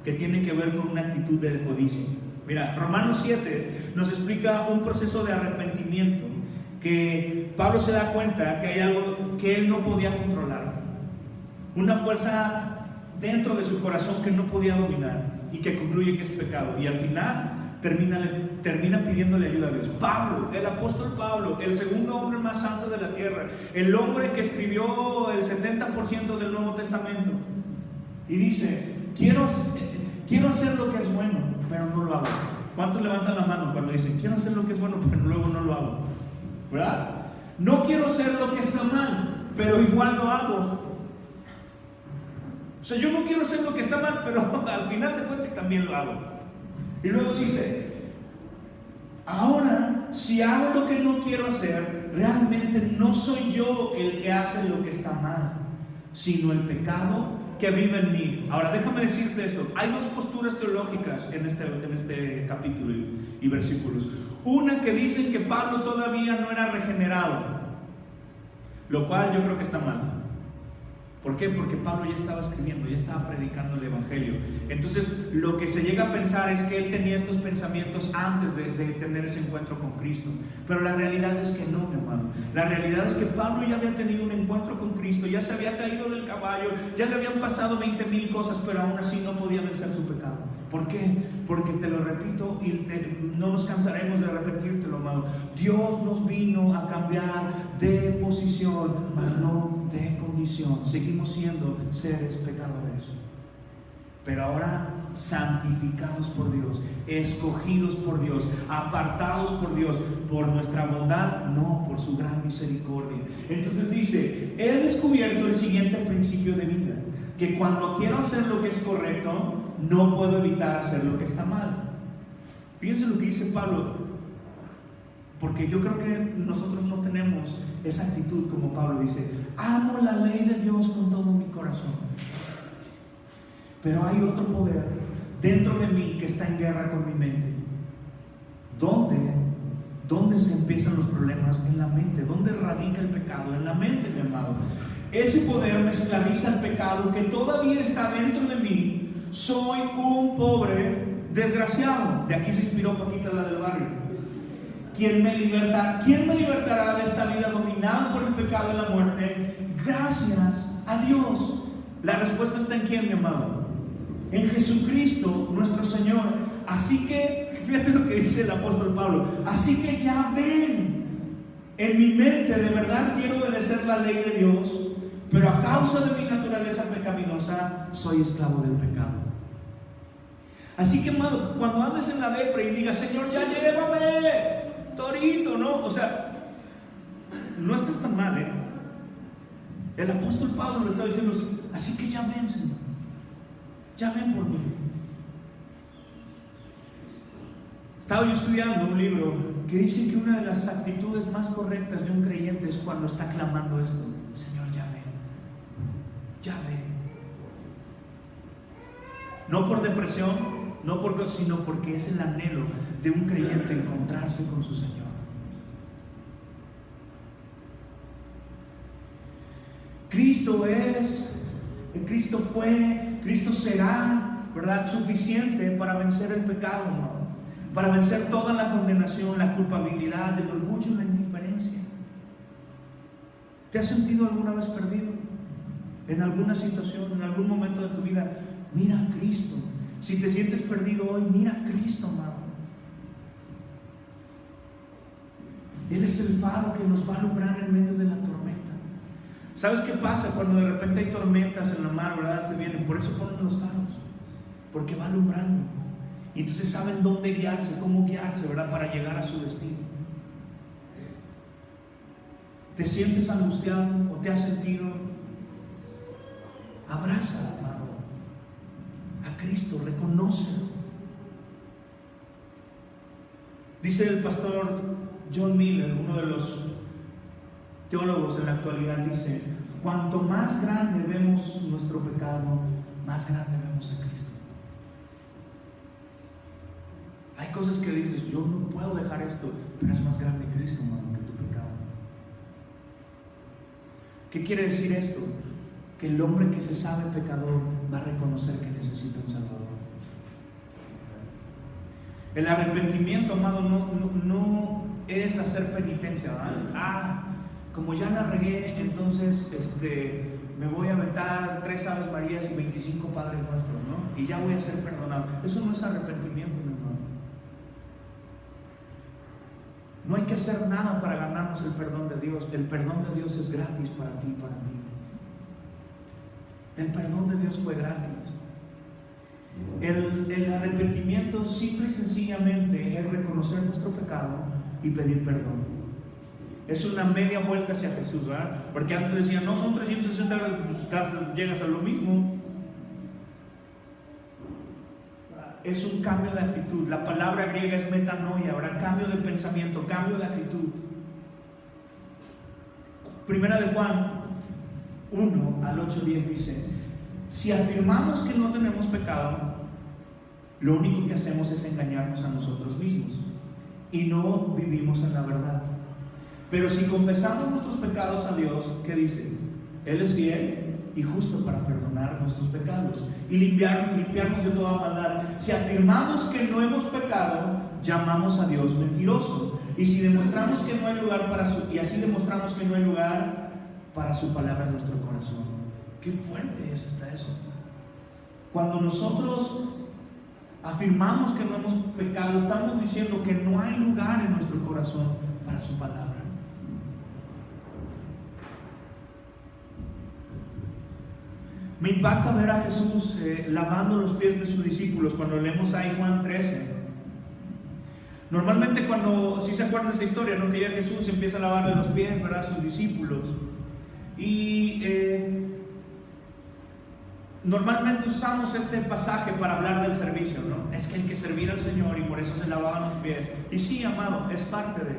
que tiene que ver con una actitud de codicia. Mira, Romanos 7 nos explica un proceso de arrepentimiento, que Pablo se da cuenta que hay algo que él no podía controlar, una fuerza dentro de su corazón que no podía dominar y que concluye que es pecado, y al final termina pidiéndole ayuda a Dios. Pablo, el apóstol Pablo, el segundo hombre más santo de la tierra, el hombre que escribió el 70% del Nuevo Testamento, y dice: quiero hacer lo que es bueno, pero no lo hago. ¿Cuántos levantan la mano cuando dicen quiero hacer lo que es bueno, pero luego no lo hago? ¿Verdad? No quiero hacer lo que está mal, pero igual lo hago. O sea, yo no quiero hacer lo que está mal, pero al final de cuentas también lo hago. Y luego dice, ahora, si hago lo que no quiero hacer, realmente no soy yo el que hace lo que está mal, sino el pecado que vive en mí. Ahora, déjame decirte esto. Hay dos posturas teológicas en este capítulo y versículos. Una que dicen que Pablo todavía no era regenerado, lo cual yo creo que está mal. ¿Por qué? Porque Pablo ya estaba escribiendo, ya estaba predicando el Evangelio. Entonces, lo que se llega a pensar es que él tenía estos pensamientos antes de tener ese encuentro con Cristo. Pero la realidad es que no, mi hermano. La realidad es que Pablo ya había tenido un encuentro con Cristo, ya se había caído del caballo, ya le habían pasado 20,000 cosas, pero aún así no podía vencer su pecado. ¿Por qué? Porque te lo repito y no nos cansaremos de repetírtelo, amado. Dios nos vino a cambiar de posición, mas no de condición. Seguimos siendo seres pecadores, pero ahora santificados por Dios, escogidos por Dios, apartados por Dios, por nuestra bondad, no por su gran misericordia. Entonces dice, he descubierto el siguiente principio de vida, que cuando quiero hacer lo que es correcto, no puedo evitar hacer lo que está mal. Fíjense lo que dice Pablo, porque yo creo que nosotros no tenemos esa actitud como Pablo dice, amo la ley de Dios con todo mi corazón, pero hay otro poder dentro de mí que está en guerra con mi mente. ¿Dónde se empiezan los problemas? En la mente. ¿Dónde radica el pecado? En la mente, mi amado. Ese poder me esclaviza al pecado que todavía está dentro de mí. Soy un pobre desgraciado. De aquí se inspiró Paquita, la del barrio. ¿Quién me libertará de esta vida dominada por el pecado y la muerte? Gracias a Dios. La respuesta está en ¿quién, mi amado? En Jesucristo, nuestro Señor. Así que, fíjate lo que dice el apóstol Pablo. Así que ya ven, en mi mente de verdad quiero obedecer la ley de Dios, pero a causa de mi naturaleza pecaminosa soy esclavo del pecado. Así que, amado, cuando andes en la depre y digas, Señor, ya llévame, torito, ¿no? O sea, no estás tan mal, ¿eh? El apóstol Pablo lo está diciendo, así que ya ven, Señor, ya ven por mí. Estaba yo estudiando un libro que dice que una de las actitudes más correctas de un creyente es cuando está clamando esto, Señor, ya ven, no por depresión, sino porque es el anhelo de un creyente encontrarse con su Señor. Cristo será, ¿verdad?, suficiente para vencer el pecado, ¿no? Para vencer toda la condenación, la culpabilidad, el orgullo y la indiferencia. ¿Te has sentido alguna vez perdido? En alguna situación, en algún momento de tu vida, mira a Cristo. Si te sientes perdido hoy, mira a Cristo, amado. Él es el faro que nos va a alumbrar en medio de la tormenta. ¿Sabes qué pasa cuando de repente hay tormentas en la mar, verdad? Se vienen, por eso ponen los faros, porque va alumbrando. Y entonces saben dónde guiarse, cómo guiarse, ¿verdad? Para llegar a su destino. ¿Te sientes angustiado o te has sentido? Abraza, amado, a Cristo, reconócelo. Dice el pastor John Miller, uno de los teólogos en la actualidad, dice, cuanto más grande vemos nuestro pecado, más grande vemos a Cristo. Hay cosas que dices, yo no puedo dejar esto, pero es más grande Cristo, hermano, que tu pecado. ¿Qué quiere decir esto? Que el hombre que se sabe pecador va a reconocer que necesita un Salvador. El arrepentimiento, amado, no es hacer penitencia, ¿verdad? Como ya la regué, entonces me voy a aventar 3 Aves Marías y 25 Padres Nuestros, ¿no? Y ya voy a ser perdonado. Eso no es arrepentimiento, mi hermano. No hay que hacer nada para ganarnos el perdón de Dios. El perdón de Dios es gratis para ti y para mí. El perdón de Dios fue gratis. El arrepentimiento simple y sencillamente es reconocer nuestro pecado y pedir perdón. Es una media vuelta hacia Jesús, ¿verdad? Porque antes decían, no, son 360 grados, pues casi llegas a lo mismo. Es un cambio de actitud. La palabra griega es metanoia, ¿verdad? Cambio de pensamiento, cambio de actitud. Primera de Juan 1 al 8:10 dice: si afirmamos que no tenemos pecado, lo único que hacemos es engañarnos a nosotros mismos y no vivimos en la verdad. Pero si confesamos nuestros pecados a Dios, ¿qué dice? Él es fiel y justo para perdonar nuestros pecados y limpiarnos de toda maldad. Si afirmamos que no hemos pecado, llamamos a Dios mentiroso. Y si demostramos que no hay lugar para demostramos que no hay lugar para su palabra en nuestro corazón. Qué fuerte está eso. Cuando nosotros afirmamos que no hemos pecado, estamos diciendo que no hay lugar en nuestro corazón para su palabra. Me impacta ver a Jesús lavando los pies de sus discípulos cuando leemos ahí Juan 13. Normalmente si se acuerdan de esa historia, ¿no? Que ya Jesús empieza a lavarle los pies, ¿verdad?, a sus discípulos. Y normalmente usamos este pasaje para hablar del servicio, ¿no? Es que hay que servir al Señor y por eso se lavaban los pies. Y sí, amado, es parte de.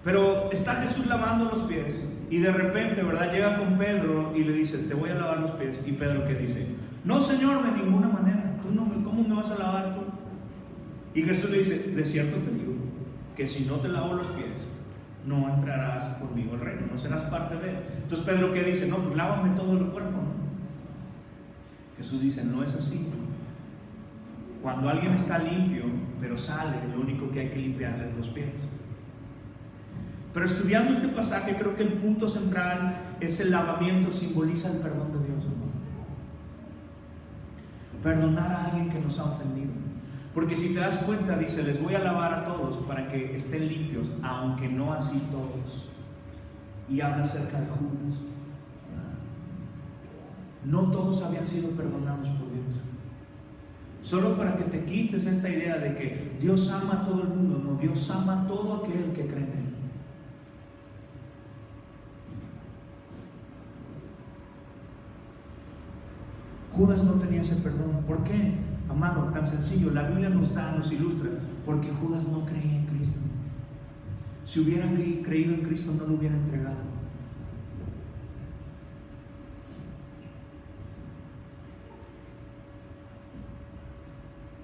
Pero está Jesús lavando los pies y de repente, ¿verdad?, llega con Pedro y le dice: te voy a lavar los pies. Y Pedro, ¿qué dice? No, Señor, de ninguna manera. ¿Cómo me vas a lavar tú? Y Jesús le dice: de cierto te digo que si no te lavo los pies, no entrarás conmigo al reino, no serás parte de él. Entonces Pedro, ¿qué dice? No, pues lávame todo el cuerpo, ¿no? Jesús dice: no es así. Cuando alguien está limpio, pero sale, lo único que hay que limpiarle es los pies. Pero estudiando este pasaje, creo que el punto central es el lavamiento, simboliza el perdón de Dios, hermano. Perdonar a alguien que nos ha ofendido. Porque si te das cuenta, dice: les voy a lavar a todos para que estén limpios, aunque no así todos. Y habla acerca de Judas. No todos habían sido perdonados por Dios. Solo para que te quites esta idea de que Dios ama a todo el mundo. No, Dios ama a todo aquel que cree en Él. Judas no tenía ese perdón. ¿Por qué? Amado, tan sencillo. La Biblia nos ilustra. Porque Judas no creía en Cristo. Si hubiera creído en Cristo, no lo hubiera entregado.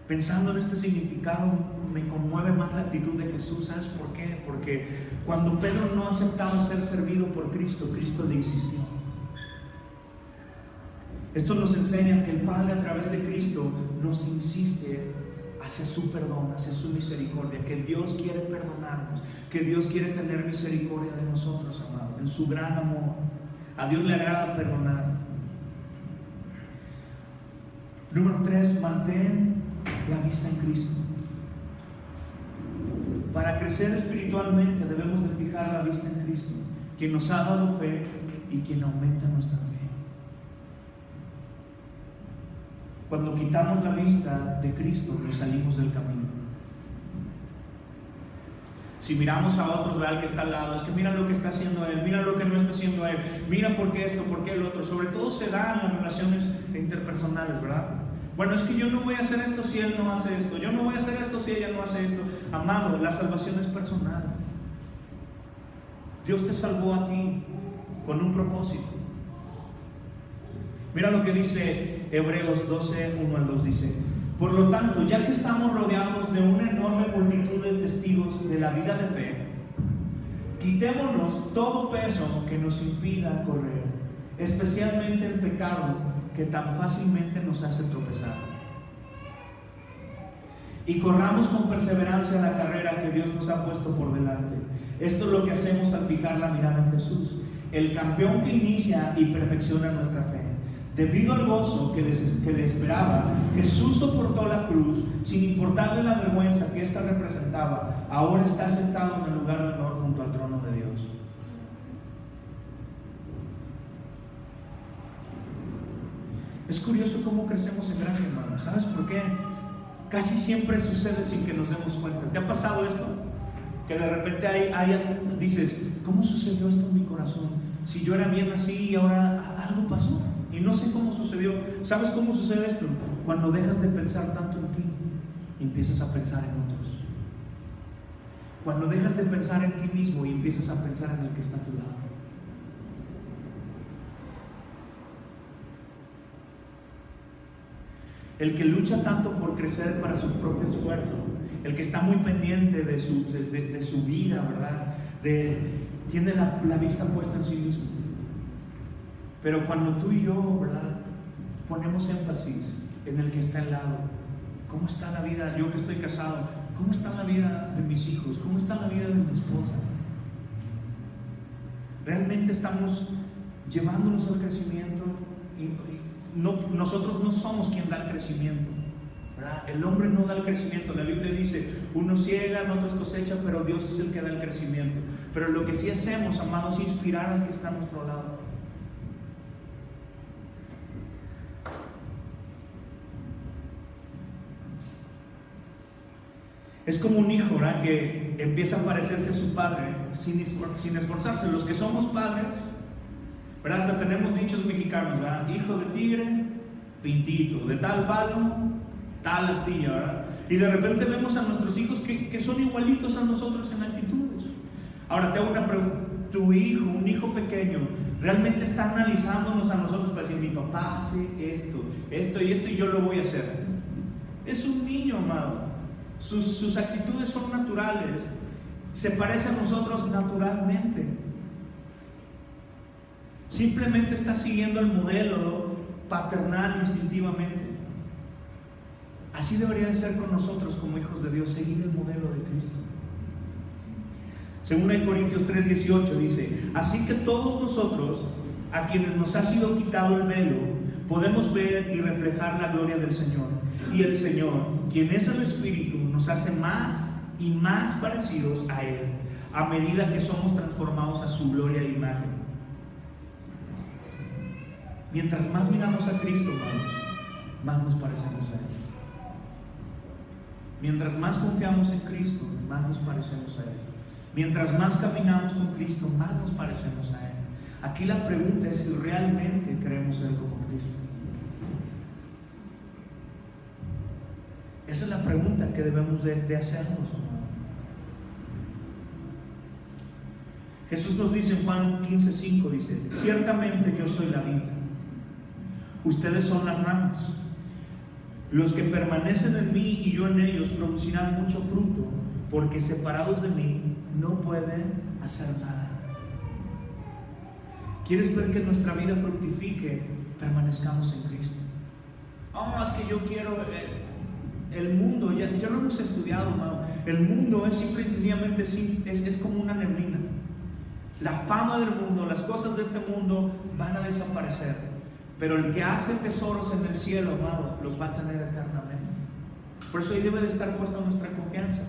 Pensando en este significado, me conmueve más la actitud de Jesús. ¿Sabes por qué? Porque cuando Pedro no aceptaba ser servido por Cristo, Cristo le insistió. Esto nos enseña que el Padre, a través de Cristo, nos insiste hacia su perdón, hacia su misericordia, que Dios quiere perdonarnos, que Dios quiere tener misericordia de nosotros, amado, en su gran amor. A Dios le agrada perdonar. Número 3, mantén la vista en Cristo. Para crecer espiritualmente debemos de fijar la vista en Cristo, quien nos ha dado fe y quien aumenta nuestra fe. Cuando quitamos la vista de Cristo, nos salimos del camino. Si miramos a otros, ¿verdad?, que está al lado, es que mira lo que está haciendo él, mira lo que no está haciendo él, mira por qué esto, por qué el otro. Sobre todo se da en las relaciones interpersonales, ¿verdad? Bueno, es que yo no voy a hacer esto si él no hace esto, yo no voy a hacer esto si ella no hace esto. Amado, la salvación es personal. Dios te salvó a ti con un propósito. Mira lo que dice Hebreos 12, 1 al 2, dice: por lo tanto, ya que estamos rodeados de una enorme multitud de testigos de la vida de fe, quitémonos todo peso que nos impida correr, especialmente el pecado que tan fácilmente nos hace tropezar. Y corramos con perseverancia la carrera que Dios nos ha puesto por delante. Esto es lo que hacemos al fijar la mirada en Jesús, el campeón que inicia y perfecciona nuestra fe. Debido al gozo que le esperaba, Jesús soportó la cruz sin importarle la vergüenza que ésta representaba. Ahora está sentado en el lugar de honor junto al trono de Dios. Es curioso cómo crecemos en gracia, hermano. ¿Sabes por qué? Casi siempre sucede sin que nos demos cuenta. ¿Te ha pasado esto? Que de repente dices, ¿cómo sucedió esto en mi corazón? Si yo era bien así y ahora algo pasó y no sé cómo sucedió. ¿Sabes cómo sucede esto? Cuando dejas de pensar tanto en ti y empiezas a pensar en otros. Cuando dejas de pensar en ti mismo y empiezas a pensar en el que está a tu lado. El que lucha tanto por crecer para su propio esfuerzo, el que está muy pendiente de su vida, ¿verdad? Tiene la vista puesta en sí mismo. Pero cuando tú y yo, ¿verdad?, ponemos énfasis en el que está al lado. ¿Cómo está la vida? Yo que estoy casado, ¿cómo está la vida de mis hijos? ¿Cómo está la vida de mi esposa? ¿Realmente estamos llevándonos al crecimiento? Nosotros no somos quien da el crecimiento, ¿verdad? El hombre no da el crecimiento. La Biblia dice, unos ciegan, otros cosechan, pero Dios es el que da el crecimiento. Pero lo que sí hacemos, amados, es inspirar al que está a nuestro lado. Es como un hijo, ¿verdad?, que empieza a parecerse a su padre sin esforzarse. Los que somos padres, ¿verdad?, hasta tenemos dichos mexicanos, ¿verdad? Hijo de tigre, pintito, de tal palo, tal astilla, ¿verdad? Y de repente vemos a nuestros hijos que son igualitos a nosotros en actitudes. Ahora te hago una pregunta: tu hijo, un hijo pequeño, realmente está analizándonos a nosotros para decir, mi papá hace esto y yo lo voy a hacer? Es un niño, amado. Sus actitudes son naturales, se parece a nosotros naturalmente. Simplemente está siguiendo el modelo paternal instintivamente. Así debería de ser con nosotros como hijos de Dios, seguir el modelo de Cristo. Según en Corintios 3:18 dice, así que todos nosotros, a quienes nos ha sido quitado el velo, podemos ver y reflejar la gloria del Señor. Y el Señor, quien es el Espíritu, nos hace más y más parecidos a Él, a medida que somos transformados a su gloria e imagen. Mientras más miramos a Cristo, hermanos, más nos parecemos a Él. Mientras más confiamos en Cristo, más nos parecemos a Él. Mientras más caminamos con Cristo, más nos parecemos a Él. Aquí la pregunta es si realmente queremos ser como Cristo. Esa es la pregunta que debemos de hacernos, hermano. Jesús nos dice en Juan 15:5, dice, ciertamente yo soy la vid, ustedes son las ramas. Los que permanecen en mí y yo en ellos producirán mucho fruto, porque separados de mí no pueden hacer nada. ¿Quieres ver que nuestra vida fructifique? Permanezcamos en Cristo. Es que yo quiero... El mundo, ya lo hemos estudiado, hermano. El mundo es simple y sencillamente es como una neblina. La fama del mundo, las cosas de este mundo van a desaparecer. Pero el que hace tesoros en el cielo, amado, los va a tener eternamente. Por eso ahí debe de estar puesta nuestra confianza.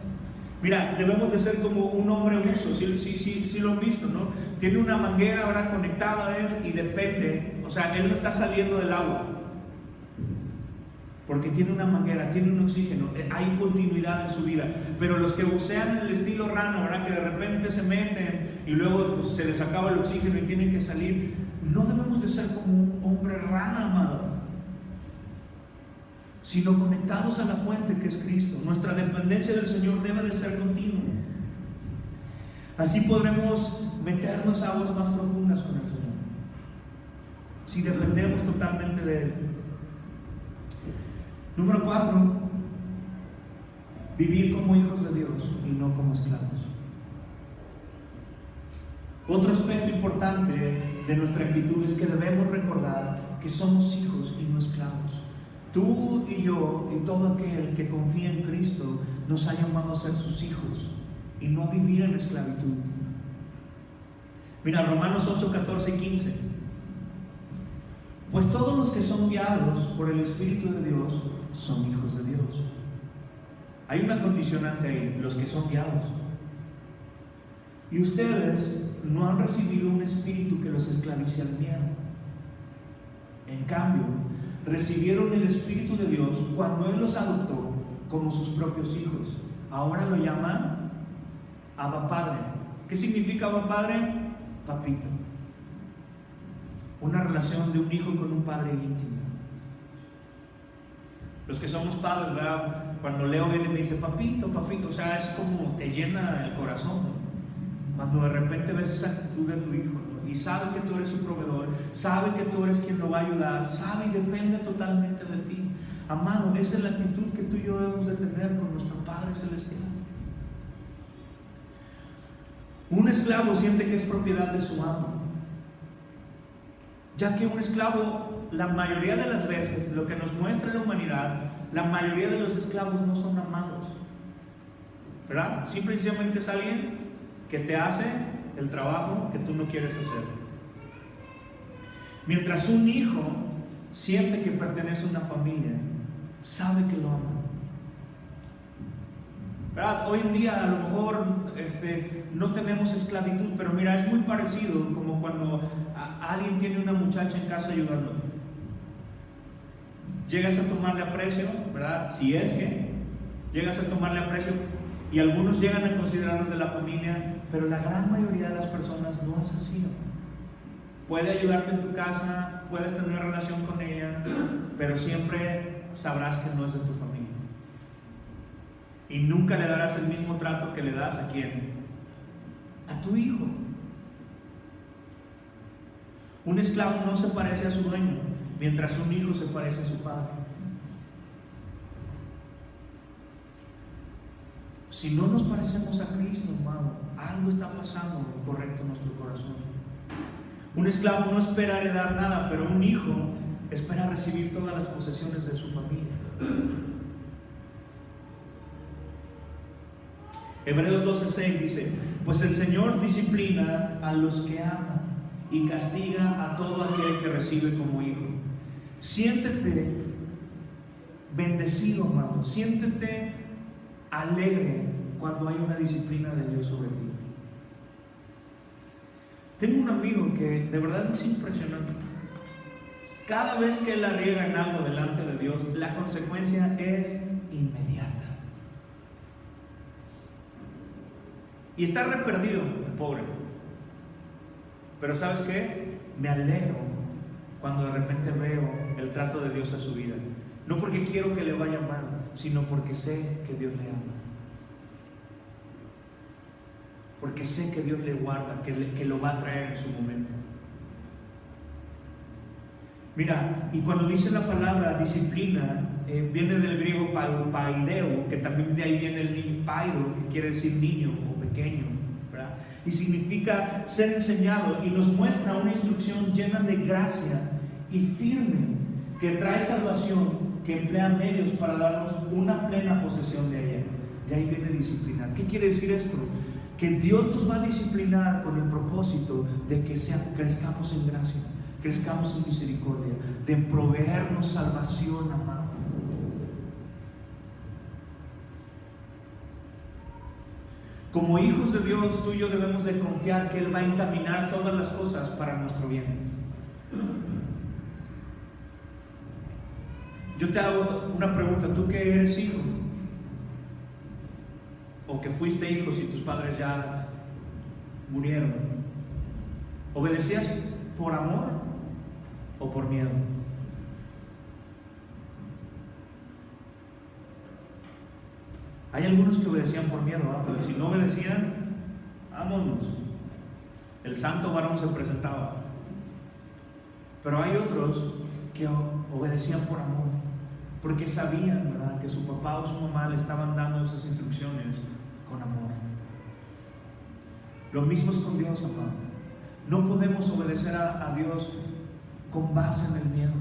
Mira, debemos de ser como un hombre buzo, si lo han visto, ¿no? Tiene una manguera ahora conectada a él y depende, o sea, él no está saliendo del agua. Porque tiene una manguera, tiene un oxígeno, hay continuidad en su vida. Pero los que bucean en el estilo rana, ¿verdad?, que de repente se meten y luego pues, se les acaba el oxígeno y tienen que salir, no debemos de ser como un hombre rana, amado, sino conectados a la fuente que es Cristo. Nuestra dependencia del Señor debe de ser continua. Así podremos meternos a aguas más profundas con el Señor, si dependemos totalmente de Él. Número 4, vivir como hijos de Dios y no como esclavos. Otro aspecto importante de nuestra actitud es que debemos recordar que somos hijos y no esclavos. Tú y yo y todo aquel que confía en Cristo nos ha llamado a ser sus hijos y no a vivir en esclavitud. Mira, Romanos 8, 14 y 15. Pues todos los que son guiados por el Espíritu de Dios son hijos de Dios. Hay una condicionante ahí, los que son guiados. Y ustedes no han recibido un espíritu que los esclavice al miedo. En cambio, recibieron el Espíritu de Dios cuando Él los adoptó como sus propios hijos. Ahora lo llaman Abba Padre. ¿Qué significa Abba Padre? Papito. Una relación de un hijo con un padre íntimo. Los que somos padres, ¿verdad? Cuando Leo viene y me dice, papito, papito, o sea, es como te llena el corazón, ¿no? Cuando de repente ves esa actitud de tu hijo, ¿no? Y sabe que tú eres su proveedor, sabe que tú eres quien lo va a ayudar, sabe y depende totalmente de ti. Amado, esa es la actitud que tú y yo debemos de tener con nuestro Padre Celestial. Un esclavo siente que es propiedad de su amo, ya que un esclavo, la mayoría de las veces, lo que nos muestra la humanidad, la mayoría de los esclavos no son amados, ¿verdad? Simplemente es alguien que te hace el trabajo que tú no quieres hacer. Mientras un hijo siente que pertenece a una familia, sabe que lo ama, ¿verdad? Hoy en día a lo mejor no tenemos esclavitud, pero mira, es muy parecido como cuando alguien tiene una muchacha en casa ayudando. Llegas a tomarle aprecio, ¿verdad? Si es que llegas a tomarle aprecio, y algunos llegan a considerarlos de la familia, pero la gran mayoría de las personas no es así, ¿no? Puede ayudarte en tu casa, puedes tener una relación con ella, pero siempre sabrás que no es de tu familia. Y nunca le darás el mismo trato que le das ¿a quién? A tu hijo. Un esclavo no se parece a su dueño, mientras un hijo se parece a su padre. Si no nos parecemos a Cristo, hermano, algo está pasando incorrecto en nuestro corazón. Un esclavo no espera heredar nada, pero un hijo espera recibir todas las posesiones de su familia. Hebreos 12:6 dice, pues el Señor disciplina a los que ama y castiga a todo aquel que recibe como hijo. Siéntete bendecido, amado. Siéntete alegre cuando hay una disciplina de Dios sobre ti. Tengo un amigo que de verdad es impresionante. Cada vez que él la riega en algo delante de Dios, la consecuencia es inmediata. Y está re perdido, el pobre. Pero ¿sabes qué? Me alegro cuando de repente veo el trato de Dios a su vida. No porque quiero que le vaya mal, sino porque sé que Dios le ama. Porque sé que Dios le guarda, que lo va a traer en su momento. Mira, y cuando dice la palabra disciplina, viene del griego paideo, que también de ahí viene el niño, paido, que quiere decir niño o pequeño, ¿verdad? Y significa ser enseñado, y nos muestra una instrucción llena de gracia y firme, que trae salvación, que emplea medios para darnos una plena posesión de ella. De ahí viene disciplinar. ¿Qué quiere decir esto? Que Dios nos va a disciplinar con el propósito de que crezcamos en gracia, crezcamos en misericordia, de proveernos salvación, amado. Como hijos de Dios, tú y yo debemos de confiar que Él va a encaminar todas las cosas para nuestro bien. Yo te hago una pregunta, ¿tú que eres hijo? O que fuiste hijo si tus padres ya murieron. ¿Obedecías por amor o por miedo? Hay algunos que obedecían por miedo, ¿eh? Porque si no obedecían, vámonos. El santo varón se presentaba. Pero hay otros que obedecían por amor, porque sabían, ¿verdad?, que su papá o su mamá le estaban dando esas instrucciones con amor. Lo mismo es con Dios, amado. No podemos obedecer a Dios con base en el miedo.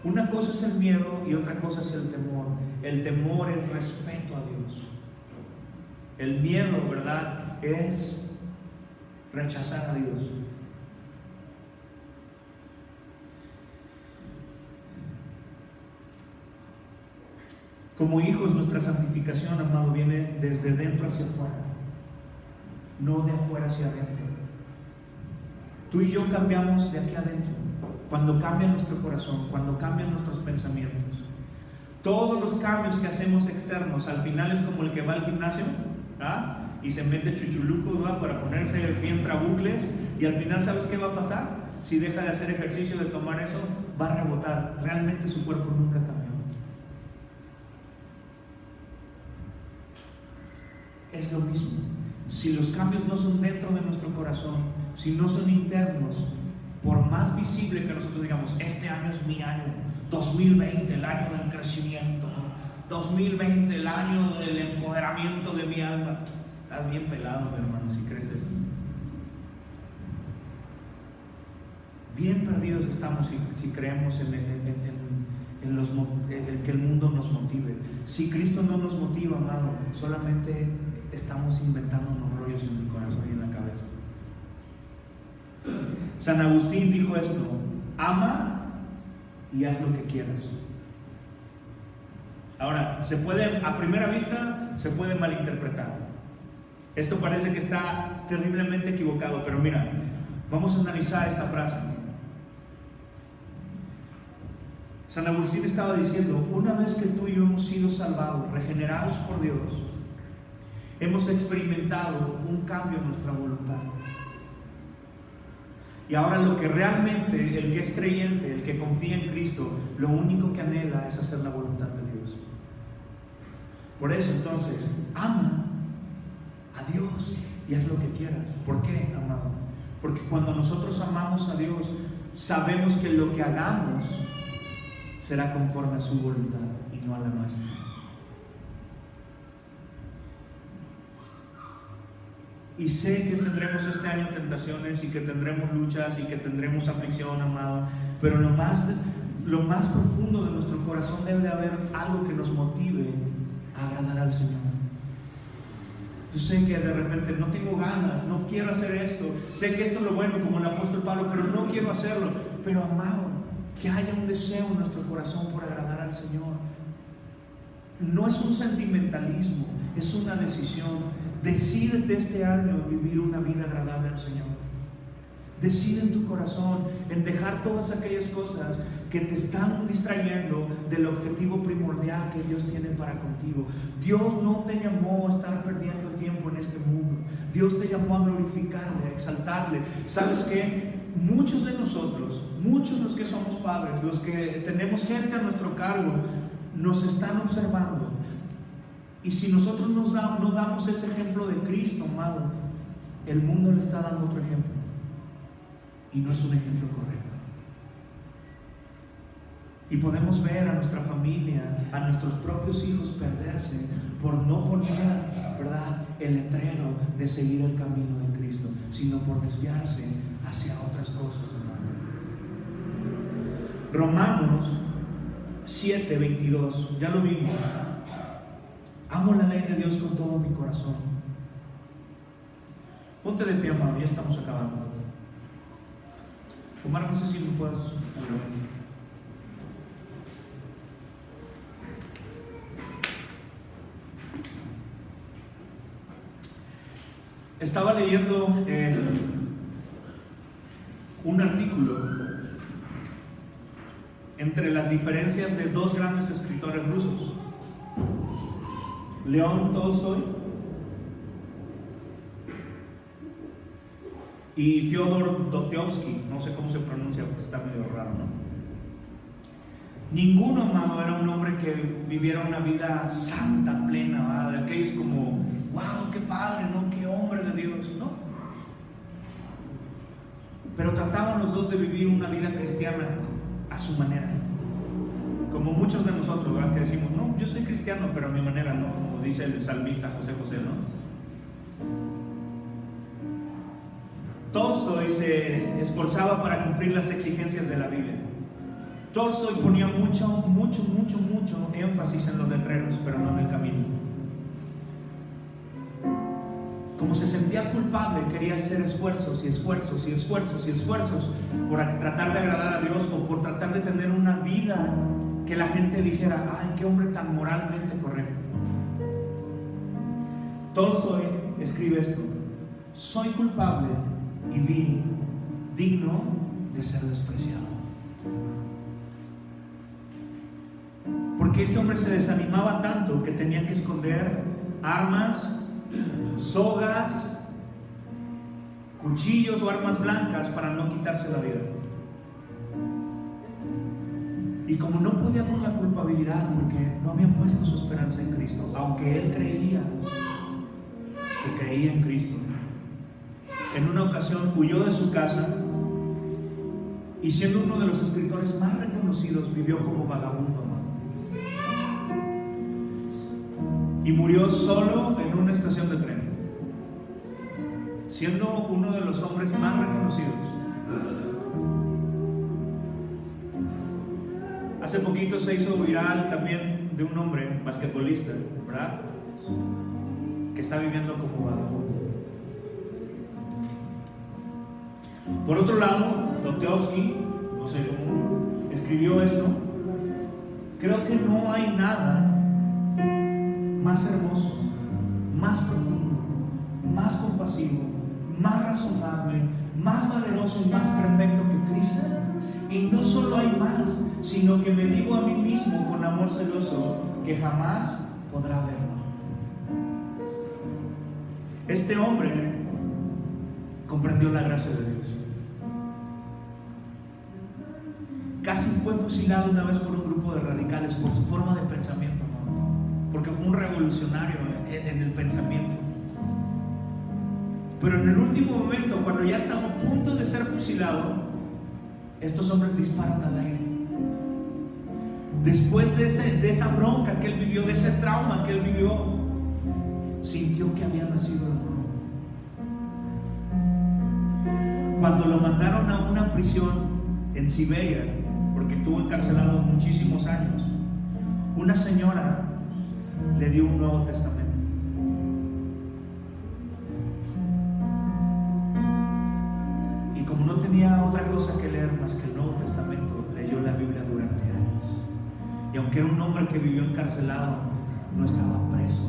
Una cosa es el miedo y otra cosa es el temor. El temor es respeto a Dios. El miedo, ¿verdad?, es rechazar a Dios. Como hijos, nuestra santificación, amado, viene desde dentro hacia afuera, no de afuera hacia adentro. Tú y yo cambiamos de aquí adentro, cuando cambia nuestro corazón, cuando cambian nuestros pensamientos. Todos los cambios que hacemos externos, al final es como el que va al gimnasio, ¿verdad? y se mete chuchulucos, ¿va? Para ponerse bien trabucles, y al final, ¿sabes qué va a pasar? Si deja de hacer ejercicio, de tomar eso, va a rebotar. Realmente su cuerpo nunca cambió. Es lo mismo. Si los cambios no son dentro de nuestro corazón, si no son internos, por más visible que nosotros digamos, este año es mi año, 2020, el año del crecimiento, 2020, el año del empoderamiento de mi alma, estás bien pelado, hermano, si crees eso. Bien perdidos estamos si creemos en que el mundo nos motive. Si Cristo no nos motiva, amado, solamente estamos inventando unos rollos en el corazón y en la cabeza. San Agustín dijo esto: ama y haz lo que quieras. Ahora, a primera vista se puede malinterpretar. Esto parece que está terriblemente equivocado, pero mira, vamos a analizar esta frase. San Agustín estaba diciendo: una vez que tú y yo hemos sido salvados, regenerados por Dios, hemos experimentado un cambio en nuestra voluntad. Y ahora lo que realmente el que es creyente, el que confía en Cristo, lo único que anhela es hacer la voluntad de Dios. Por eso entonces, ama a Dios y haz lo que quieras. ¿Por qué, amado? Porque cuando nosotros amamos a Dios, sabemos que lo que hagamos será conforme a su voluntad y no a la nuestra. Y sé que tendremos este año tentaciones y que tendremos luchas y que tendremos aflicción, amado, pero lo más profundo de nuestro corazón debe de haber algo que nos motive a agradar al Señor. Yo sé que de repente no tengo ganas, no quiero hacer esto, sé que esto es lo bueno como el apóstol Pablo, pero no quiero hacerlo. Pero, amado, que haya un deseo en nuestro corazón por agradar al Señor. No es un sentimentalismo, es una decisión. Decídete este año vivir una vida agradable al Señor. Decide en tu corazón en dejar todas aquellas cosas que te están distrayendo del objetivo primordial que Dios tiene para contigo. Dios no te llamó a estar perdiendo el tiempo en este mundo. Dios te llamó a glorificarle, a exaltarle. ¿Sabes qué? Muchos de nosotros, muchos los que somos padres, los que tenemos gente a nuestro cargo, nos están observando. Y si nosotros no damos ese ejemplo de Cristo, amado, el mundo le está dando otro ejemplo. Y no es un ejemplo correcto. Y podemos ver a nuestra familia, a nuestros propios hijos perderse por no poner, ¿verdad?, el letrero de seguir el camino de Cristo, sino por desviarse hacia otras cosas, hermano. Romanos 7:22, ya lo vimos. Amo la ley de Dios con todo mi corazón. Ponte de pie, amado, ya estamos acabando. Omar, no sé si me puedes ayudar. Estaba leyendo un artículo entre las diferencias de dos grandes escritores rusos, León Tolstoy y Fyodor Dostoyevsky. No sé cómo se pronuncia porque está medio raro, ¿no? Ninguno, amado, era un hombre que viviera una vida santa, plena, ¿verdad? De aquellos como, wow, qué padre, ¿no? Qué hombre de Dios, ¿no? Pero trataban los dos de vivir una vida cristiana a su manera. Como muchos de nosotros, ¿verdad?, que decimos, no, yo soy cristiano, pero a mi manera, ¿no? Como dice el salmista José José, ¿no? Tolstoy se esforzaba para cumplir las exigencias de la Biblia. Tolstoy ponía mucho énfasis en los letreros, pero no en el camino. Como se sentía culpable, quería hacer esfuerzos por tratar de agradar a Dios o por tratar de tener una vida que la gente dijera, ay, qué hombre tan moralmente correcto. Tolstoy escribe esto: soy culpable y vil, digno de ser despreciado. Porque este hombre se desanimaba tanto que tenía que esconder armas, sogas, cuchillos o armas blancas para no quitarse la vida. Y como no podía con la culpabilidad porque no había puesto su esperanza en Cristo, aunque él creía que creía en Cristo, en una ocasión huyó de su casa y, siendo uno de los escritores más reconocidos, vivió como vagabundo, y murió solo en una estación de tren, siendo uno de los hombres más reconocidos. Hace poquito se hizo viral también de un hombre basquetbolista, ¿verdad?, que está viviendo como vagabundo. Por otro lado, Dostoyevsky, no sé cómo, escribió esto: creo que no hay nada más hermoso, más profundo, más compasivo, más razonable, más valeroso y más perfecto que Cristo. Y no solo hay más, sino que me digo a mí mismo con amor celoso que jamás podrá verlo. Este hombre comprendió la gracia de Dios. Casi fue fusilado una vez por un grupo de radicales por su forma de pensamiento, ¿no? Porque fue un revolucionario en el pensamiento. Pero en el último momento, cuando ya estaba a punto de ser fusilado, estos hombres disparan al aire. Después de esa bronca que él vivió, de ese trauma que él vivió, sintió que había nacido de nuevo. Cuando lo mandaron a una prisión en Siberia, porque estuvo encarcelado muchísimos años, una señora le dio un Nuevo Testamento. Y como no tenía otra cosa que leer más que el Nuevo Testamento, leyó la Biblia durante años. Y aunque era un hombre que vivió encarcelado, no estaba preso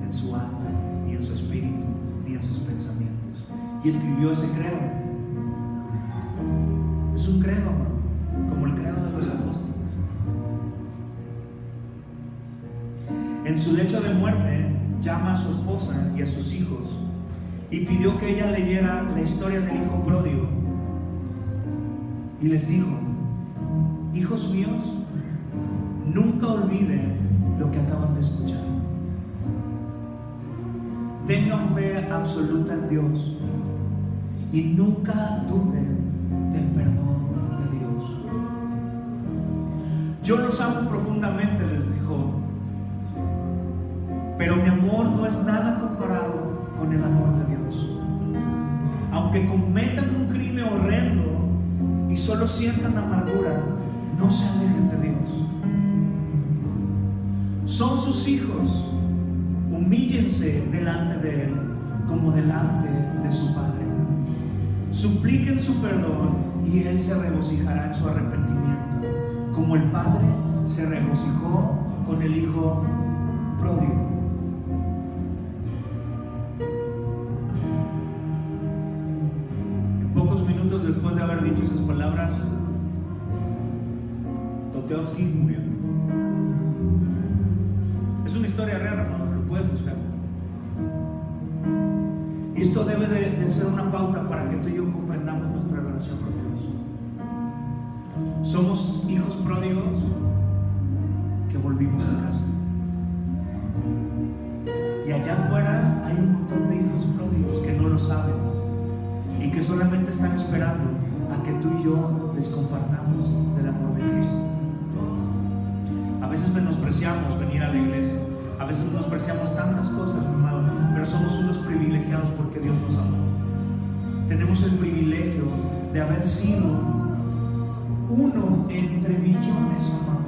en su alma, ni en su espíritu, ni en sus pensamientos. Y escribió ese credo. Es un credo, hermano, como el credo de los apóstoles. En su lecho de muerte, llama a su esposa y a sus hijos y pidió que ella leyera la historia del hijo pródigo. Y les dijo: hijos míos, nunca olviden lo que acaban de escuchar. Tengan fe absoluta en Dios y nunca duden del perdón de Dios. Yo los amo profundamente, les dijo, pero mi amor no es nada comparado con el amor de Dios. Aunque cometan un crimen horrendo y solo sientan amargura, no se alejen de Dios. Son sus hijos. Humíllense delante de Él como delante de su Padre. Supliquen su perdón y Él se regocijará en su arrepentimiento, como el Padre se regocijó con el Hijo pródigo. Pocos minutos después de haber dicho esas palabras, Dostoyevsky murió. Es una historia real, hermano, lo puedes buscar. Y esto debe de ser una pauta para que tú y yo comprendamos nuestra relación con Dios. Somos hijos pródigos que volvimos a casa. Y allá afuera hay un montón de hijos pródigos que no lo saben y que solamente están esperando a que tú y yo les compartamos del amor de Cristo. A veces menospreciamos venir a la iglesia, a veces menospreciamos tantas cosas, mi amado, pero somos unos privilegiados porque Dios nos amó. Tenemos el privilegio de haber sido uno entre millones, amado.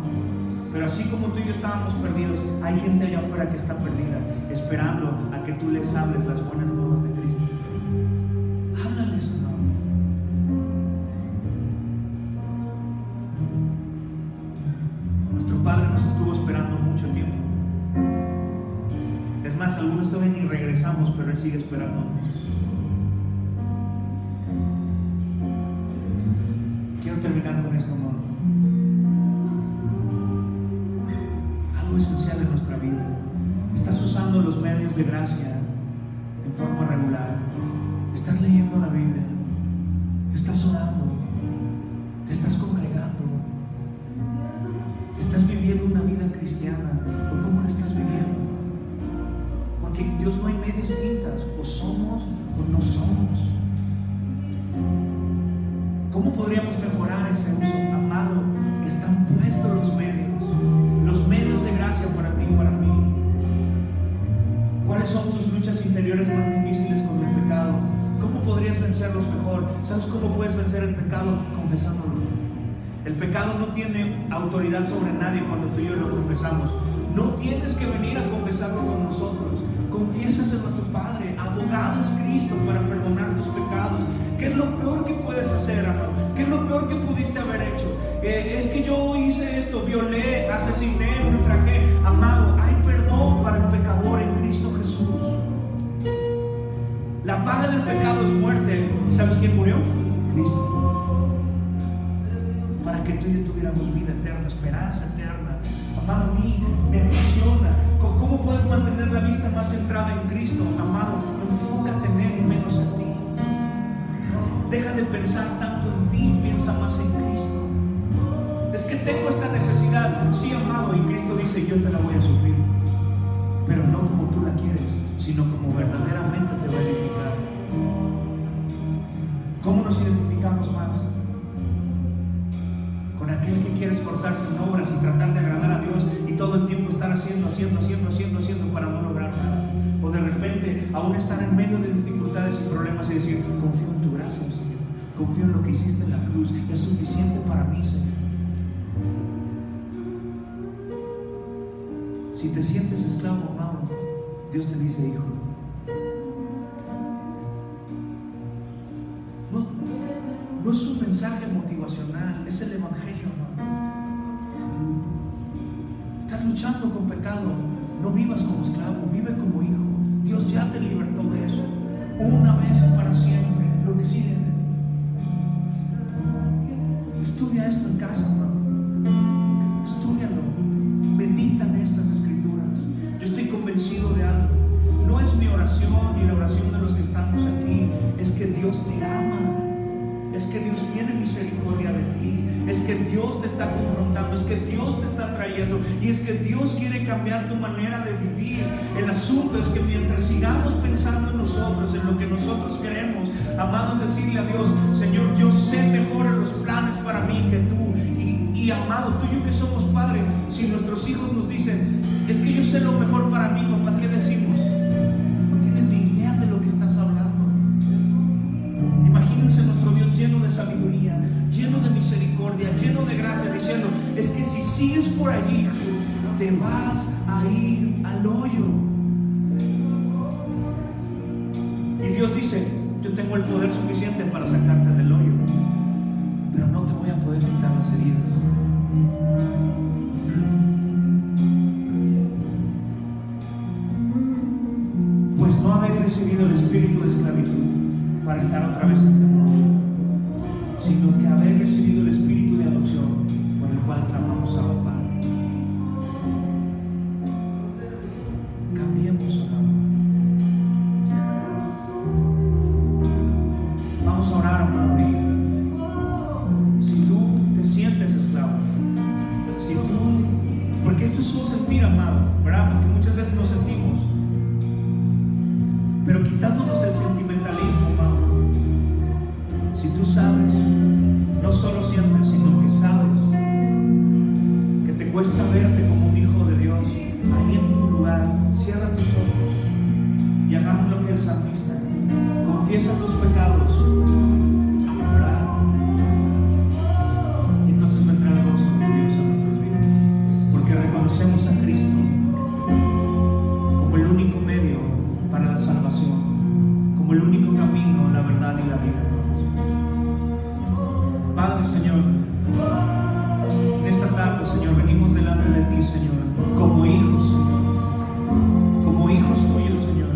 Pero así como tú y yo estábamos perdidos, hay gente allá afuera que está perdida, esperando a que tú les hables las buenas nuevas de Cristo. Háblales, amado. Nuestro Padre nos estuvo esperando mucho tiempo. Es más, algunos todavía ni regresamos, pero Él sigue esperándonos. Quiero terminar con esto, amor. Algo esencial en nuestra vida. Estás usando los medios de gracia forma regular. Estás leyendo la Biblia, estás orando, te estás congregando, estás viviendo una vida cristiana. ¿O cómo la estás viviendo? Porque en Dios no hay medias tintas, o somos o no somos. ¿Cómo podríamos mejorar ese uso? Amado, están puestos los medios de gracia para ti y para mí. ¿Cuáles son tus luchas interiores más difíciles con el pecado? ¿Cómo podrías vencerlos mejor? ¿Sabes cómo puedes vencer el pecado? Confesándolo. El pecado no tiene autoridad sobre nadie cuando tú y yo lo confesamos. No tienes que venir a confesarlo con nosotros. Confiésaselo a tu Padre. Abogado es Cristo para perdonar tus pecados. ¿Qué es lo peor que puedes hacer, amado? ¿Qué es lo peor que pudiste haber hecho? Es que yo hice esto, violé, asesiné, ultrajé. Amado, hay perdón para el pecador en Cristo Jesús. La paga del pecado es muerte. ¿Y sabes quién murió? Cristo. Para que tú y yo tuviéramos vida eterna, esperanza eterna. Amado, a mí me apasiona. ¿Cómo puedes mantener la vista más centrada en Cristo? Amado, enfócate en Él y menos en ti. Deja de pensar tanto en ti, piensa más en Cristo. Es que tengo esta necesidad. Sí, amado, y Cristo dice, yo te la voy a suplir. Pero no como tú la quieres, sino como verdaderamente te va a edificar. ¿Cómo nos identificamos más? Con aquel que quiere esforzarse en obras y tratar de agradar a Dios y todo el tiempo estar haciendo para no lograr nada. O de repente aún estar en medio de dificultades y problemas y decir, confío en tu gracia, Señor. Confío en lo que hiciste en la cruz. Es suficiente para mí, Señor. Si te sientes esclavo, amado, Dios te dice, hijo. No es un mensaje motivacional, es el Evangelio, amado. Estás luchando con pecado, no vivas como esclavo, vive como hijo. Dios ya te libertó de eso, una vez y para siempre. Lo que sigue, estudia esto en casa, amado. Estúdialo, medita en estas escrituras. Yo estoy convencido de algo. No es mi oración ni la oración de los que estamos aquí, es que Dios te ama. Es que Dios tiene misericordia de ti. Es que Dios te está confrontando. Es que Dios te está trayendo. Y es que Dios quiere cambiar tu manera de vivir. El asunto es que mientras sigamos pensando en nosotros, en lo que nosotros queremos, amados, decirle a Dios, Señor, yo sé mejor los planes para mí que tú. Y amado, tú y yo que somos padres, si nuestros hijos nos dicen, es que yo sé lo mejor para mí, papá, ¿qué decimos? No tienes ni idea de lo que estás hablando. Imagínense nuestro Dios lleno de sabiduría, lleno de misericordia, lleno de gracia, diciendo, es que si sigues por allí, hijo, te vas a ir al hoyo. Y Dios dice, yo tengo el poder suficiente para sacarte del hoyo, pero no te voy a poder quitar las heridas. Pues no habéis recibido el espíritu de esclavitud para estar otra vez en temor, sino que habéis recibido el espíritu de adopción, por el cual clamamos a Abba Padre. Cambiemos, amado. Vamos a orar, amado. Si tú te sientes esclavo, porque esto es un sentir, amado, ¿verdad? Porque muchas veces nos sentimos, pero quitándonos el sentimentalismo, amado. Si tú sabes, no solo sientes, sino que sabes que te cuesta verte como un hijo de Dios, ahí en tu lugar, cierra tus ojos y hagamos lo que el salmista, confiesa tus pecados, ¿verdad? Y entonces vendrá el gozo de Dios a nuestras vidas, porque reconocemos a Cristo como el único medio para la salvación, como el único camino, la verdad y la vida. Padre, Señor, en esta tarde, Señor, venimos delante de ti, Señor, como hijos tuyos, Señor,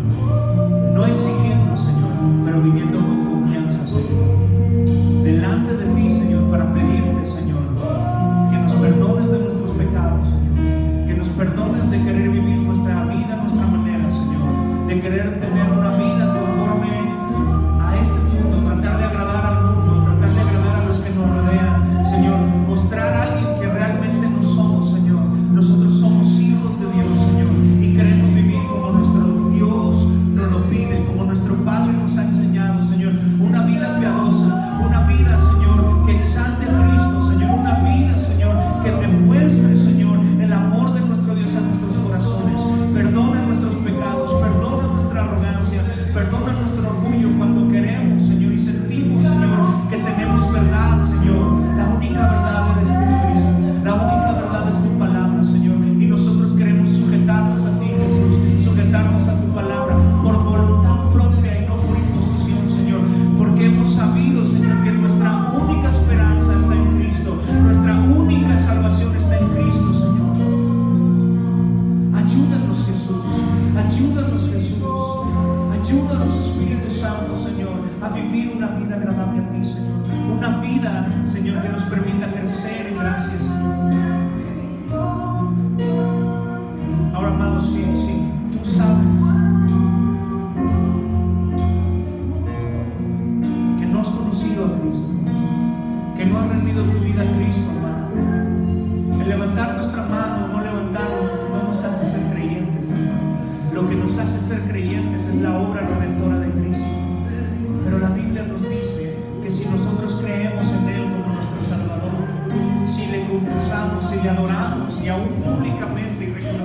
no exigiendo, Señor, pero viviendo con confianza, Señor, delante de ti, Señor, para pedirte, Señor, que nos perdones de nuestros pecados, Señor, que nos perdones de querer vivir nuestra vida a nuestra manera, Señor, de querer tener una vida Santo, Señor, a vivir una vida agradable a ti, Señor. Una vida, Señor, que nos permita crecer en gracia, Señor. Ahora, amado, si tú sabes que no has conocido a Cristo, que no has rendido tu vida a Cristo, hermano, el levantar nuestra mano, no levantarnos, no nos hace ser creyentes. Lo que nos hace ser creyentes es la obra redentora de Cristo. Pero la Biblia nos dice que si nosotros creemos en Él como nuestro Salvador, si le confesamos, si le adoramos y aún públicamente y reconocemos